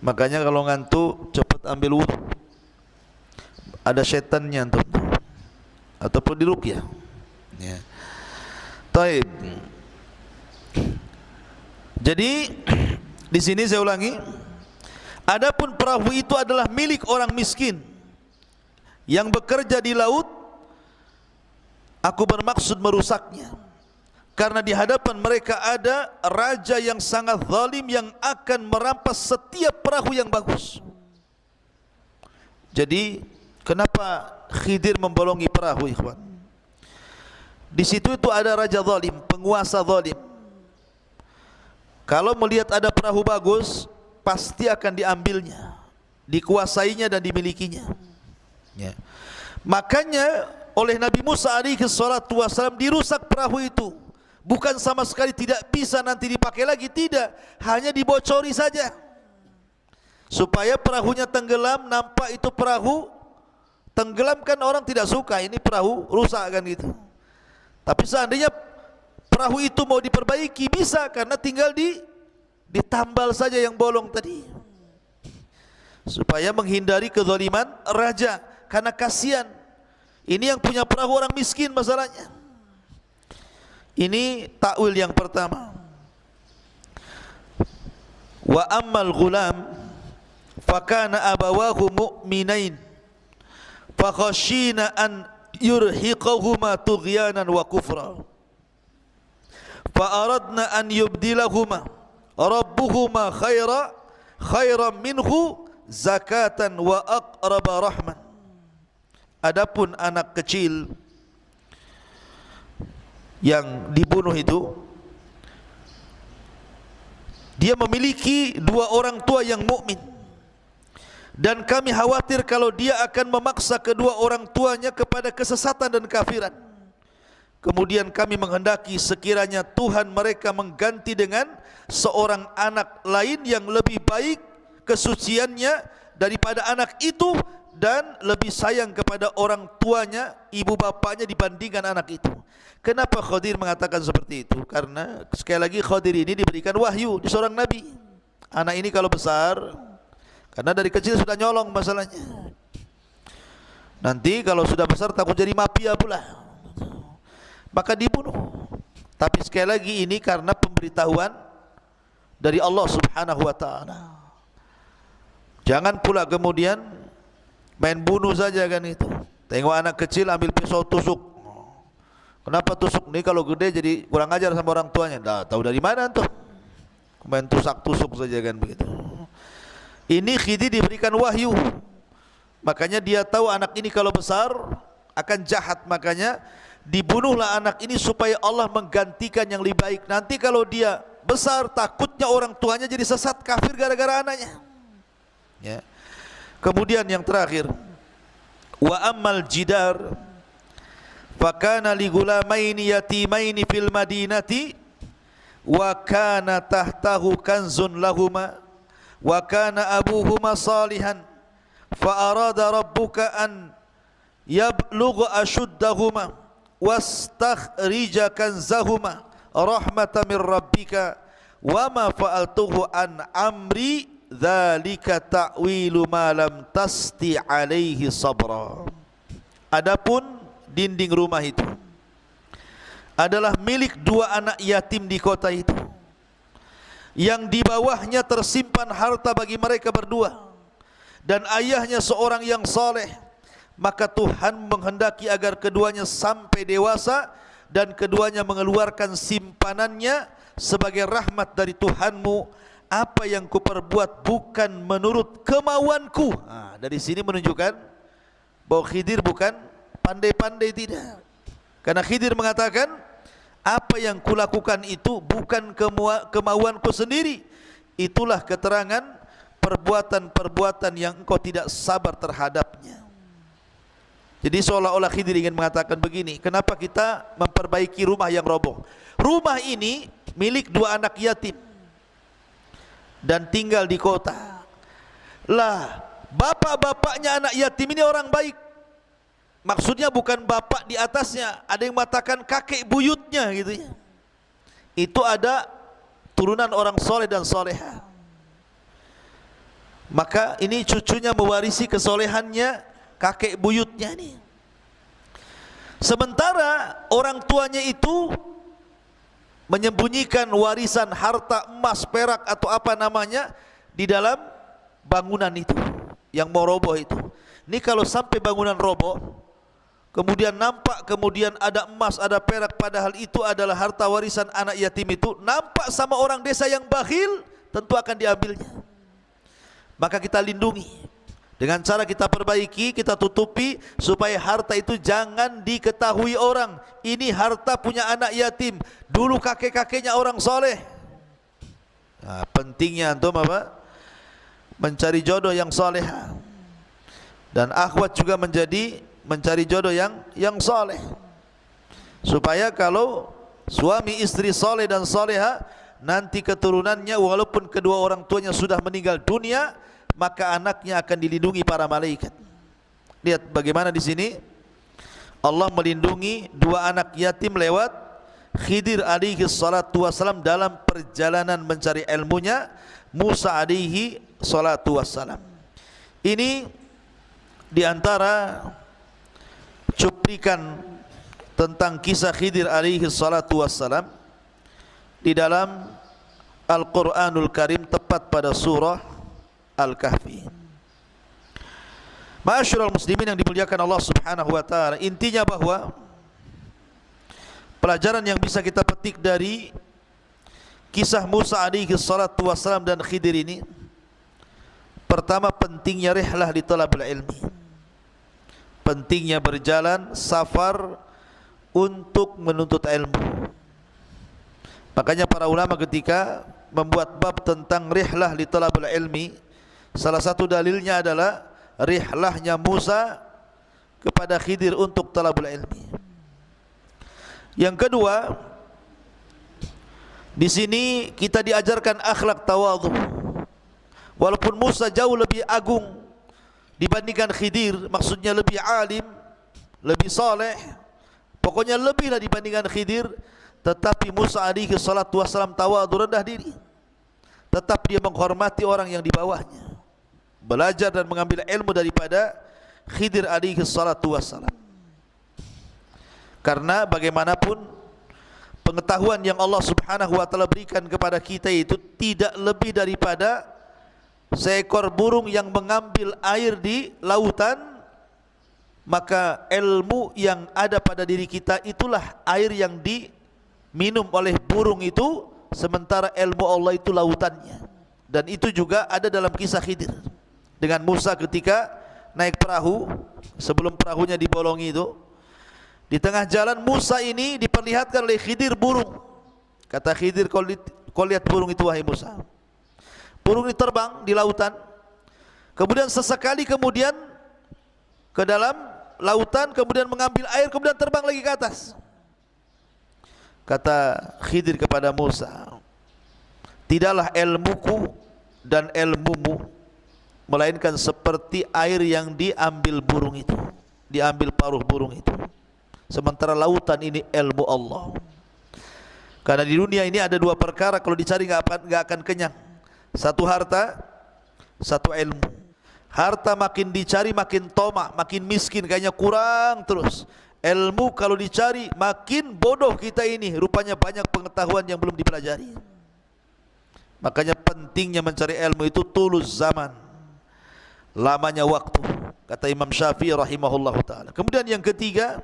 Makanya kalau ngantuk cepat ambil wudu. Ada setannya antum. Ataupun diruqyah. Ya. Taib. Jadi di sini saya ulangi, adapun perahu itu adalah milik orang miskin yang bekerja di laut. Aku bermaksud merusaknya, karena di hadapan mereka ada raja yang sangat zalim yang akan merampas setiap perahu yang bagus. Jadi Kenapa Khidir membolongi perahu, ikhwan? Di situ itu ada raja zalim, penguasa zalim. Kalau melihat ada perahu bagus, pasti akan diambilnya, dikuasainya dan dimilikinya. Ya. Makanya oleh Nabi Musa alaihi salatu wasallam dirusak perahu itu. Bukan sama sekali tidak bisa nanti dipakai lagi, tidak, hanya dibocori saja. Supaya perahunya tenggelam, nampak itu perahu tenggelam, kan orang tidak suka, ini perahu rusak kan gitu. Tapi seandainya perahu itu mau diperbaiki, bisa, karena tinggal ditambal saja yang bolong tadi. Supaya menghindari kezaliman raja, karena kasihan. Ini yang punya perahu orang miskin masalahnya. Ini takwil yang pertama. Wa ammal ghulam fakana abawahu mu'minain fakhashina an yurhiqahuma tughyanan wa kufra fa aradna an yubdilahuma rabbuhuma khairan minhu zakatan wa aqraba rahman. Adapun anak kecil yang dibunuh itu, dia memiliki dua orang tua yang mukmin, dan kami khawatir kalau dia akan memaksa kedua orang tuanya kepada kesesatan dan kafiran. Kemudian kami menghendaki sekiranya Tuhan mereka mengganti dengan seorang anak lain yang lebih baik kesuciannya daripada anak itu, dan lebih sayang kepada orang tuanya, ibu bapaknya, dibandingkan anak itu. Kenapa Khadir mengatakan seperti itu? Karena sekali lagi Khadir ini diberikan wahyu di seorang nabi. Anak ini kalau besar, karena dari kecil sudah nyolong masalahnya, nanti kalau sudah besar takut jadi mafia pula, maka dibunuh. Tapi sekali lagi ini karena pemberitahuan dari Allah Subhanahu wa ta'ala. Jangan pula kemudian main bunuh saja kan itu. Tengok anak kecil ambil pisau tusuk. Kenapa tusuk? Ini kalau gede jadi kurang ajar sama orang tuanya. Dah tahu dari mana tuh? Main tusak-tusuk saja kan begitu. Ini Khidir diberikan wahyu. Makanya dia tahu anak ini kalau besar akan jahat, makanya dibunuhlah anak ini supaya Allah menggantikan yang lebih baik. Nanti kalau dia besar, takutnya orang tuanya jadi sesat kafir gara-gara anaknya. Ya. Kemudian yang terakhir, wa ammal jidar fakana li gulamaini yatimaini fil madinati wa kana tahtahu kanzun lahuma wa kana abuhuma salihan fa arada rabbuka an yablugha ashuddahuma wastakhrija kanzahuma rahmatan min rabbika wa ma fa'altuhu an amri dzalika ta'wilu ma lam tasti alaihi sabra. Adapun dinding rumah itu adalah milik dua anak yatim di kota itu, yang di bawahnya tersimpan harta bagi mereka berdua, dan ayahnya seorang yang saleh. Maka Tuhan menghendaki agar keduanya sampai dewasa, dan keduanya mengeluarkan simpanannya sebagai rahmat dari Tuhanmu. Apa yang kuperbuat bukan menurut kemauanku. Dari sini menunjukkan bahwa Khidir bukan pandai-pandai, tidak. Karena Khidir mengatakan, apa yang kulakukan itu bukan kemauanku sendiri. Itulah keterangan perbuatan-perbuatan yang engkau tidak sabar terhadapnya. Jadi seolah-olah Khidir ingin mengatakan begini, kenapa kita memperbaiki rumah yang roboh? Rumah ini milik dua anak yatim dan tinggal di kota. Lah, bapak-bapaknya anak yatim ini orang baik. Maksudnya bukan bapak di atasnya, ada yang mengatakan kakek buyutnya gitu ya. Itu ada turunan orang soleh dan soleha. Maka ini cucunya mewarisi kesolehannya kakek buyutnya ini. Sementara orang tuanya itu menyembunyikan warisan harta emas, perak atau apa namanya di dalam bangunan itu yang mau roboh itu. Ini kalau sampai bangunan roboh, kemudian nampak kemudian ada emas, ada perak, padahal itu adalah harta warisan anak yatim itu, nampak sama orang desa yang bakhil, tentu akan diambilnya. Maka kita lindungi. Dengan cara kita perbaiki, kita tutupi supaya harta itu jangan diketahui orang. Ini harta punya anak yatim, dulu kakek-kakeknya orang soleh. Nah, pentingnya antum apa? Mencari jodoh yang soleh. Dan akhwat juga mencari jodoh yang soleh. Supaya kalau suami istri soleh dan soleha, nanti keturunannya walaupun kedua orang tuanya sudah meninggal dunia, maka anaknya akan dilindungi para malaikat. Lihat bagaimana di sini Allah melindungi dua anak yatim lewat Khidir alaihi salatu wassalam dalam perjalanan mencari ilmunya Musa alaihi salatu wassalam. Ini diantara cuplikan tentang kisah Khidir alaihi salatu wassalam di dalam Al-Quranul Karim, tepat pada surah Al-Kahfi. Ma'asyiral muslimin yang dimuliakan Allah Subhanahu wa taala, intinya bahwa pelajaran yang bisa kita petik dari kisah Musa alaihi salatu wassalam dan Khidir ini, pertama, pentingnya rihlah li talabul ilmi, pentingnya berjalan safar untuk menuntut ilmu. Makanya para ulama ketika membuat bab tentang rihlah li talabul ilmi, salah satu dalilnya adalah rihlahnya Musa kepada Khidir untuk talabul ilmi. Yang kedua, di sini kita diajarkan akhlak tawadhu. Walaupun Musa jauh lebih agung dibandingkan Khidir, maksudnya lebih alim, lebih saleh, pokoknya lebihlah dibandingkan Khidir, tetapi Musa alaihi salatu wassalam tawadhu, rendah diri. Tetap dia menghormati orang yang di bawahnya, belajar dan mengambil ilmu daripada Khidir alaihi salatu wassalam. Karena bagaimanapun pengetahuan yang Allah Subhanahu wa taala berikan kepada kita itu tidak lebih daripada seekor burung yang mengambil air di lautan, maka ilmu yang ada pada diri kita itulah air yang diminum oleh burung itu, sementara ilmu Allah itu lautannya. Dan itu juga ada dalam kisah Khidir dengan Musa ketika naik perahu, sebelum perahunya dibolongi itu, di tengah jalan Musa ini diperlihatkan oleh Khidir burung. Kata Khidir, kau lihat burung itu wahai Musa. Burung ini terbang di lautan, kemudian sesekali kemudian ke dalam lautan, kemudian mengambil air, kemudian terbang lagi ke atas. Kata Khidir kepada Musa, tidaklah ilmuku dan ilmumu melainkan seperti air yang diambil burung itu, diambil paruh burung itu. Sementara lautan ini ilmu Allah. Karena di dunia ini ada dua perkara kalau dicari enggak akan kenyang. Satu harta, satu ilmu. Harta makin dicari makin tomak, makin miskin, kayaknya kurang terus. Ilmu kalau dicari makin bodoh kita ini, rupanya banyak pengetahuan yang belum dipelajari. Makanya pentingnya mencari ilmu itu tulus zaman, lamanya waktu, kata Imam Syafi'i rahimahullahu taala. Kemudian yang ketiga,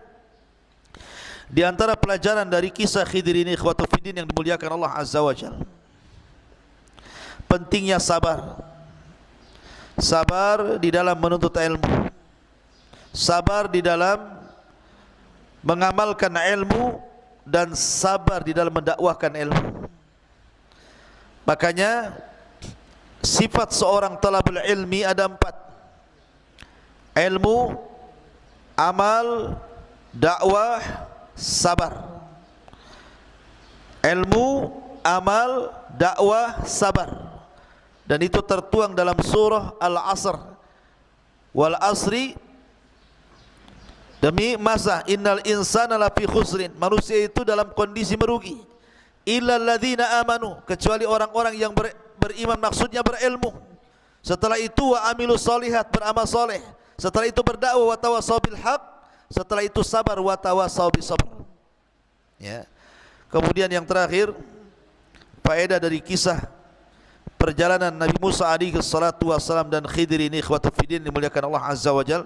di antara pelajaran dari kisah Khidir ini, ikhwatu fiddin yang dimuliakan Allah Azza wa Jalla, pentingnya sabar. Sabar di dalam menuntut ilmu, sabar di dalam mengamalkan ilmu, dan sabar di dalam mendakwahkan ilmu. Makanya sifat seorang talabul ilmi ada 4: ilmu, amal, dakwah, sabar. Ilmu, amal, dakwah, sabar. Dan itu tertuang dalam surah Al-Asr. Wal asri, demi masa, innal insana lafi khusrin, manusia itu dalam kondisi merugi, illal ladzina amanu, kecuali orang-orang yang beriman, maksudnya berilmu. Setelah itu wa amilu sholihat, beramal soleh. Setelah itu berdakwah, wa tawassaw bil haq. Setelah itu sabar, wa tawassaw bis sabr. Ya. Kemudian yang terakhir, faedah dari kisah perjalanan Nabi Musa alaihi salatu wassalam dan Khidir ini, ikhwatu fiddin dimuliakan Allah Azza wa Jalla,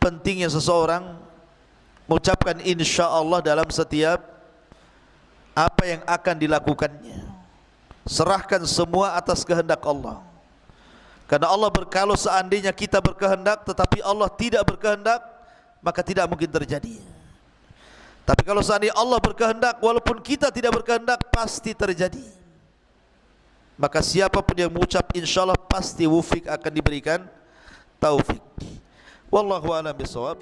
pentingnya seseorang mengucapkan insyaallah dalam setiap apa yang akan dilakukannya. Serahkan semua atas kehendak Allah. Karena Allah kalau seandainya kita berkehendak tetapi Allah tidak berkehendak, maka tidak mungkin terjadi. Tapi kalau seandainya Allah berkehendak walaupun kita tidak berkehendak, pasti terjadi. Maka siapapun yang mengucap insyaallah pasti wufik akan diberikan taufik. Wallahu a'lam bishawab.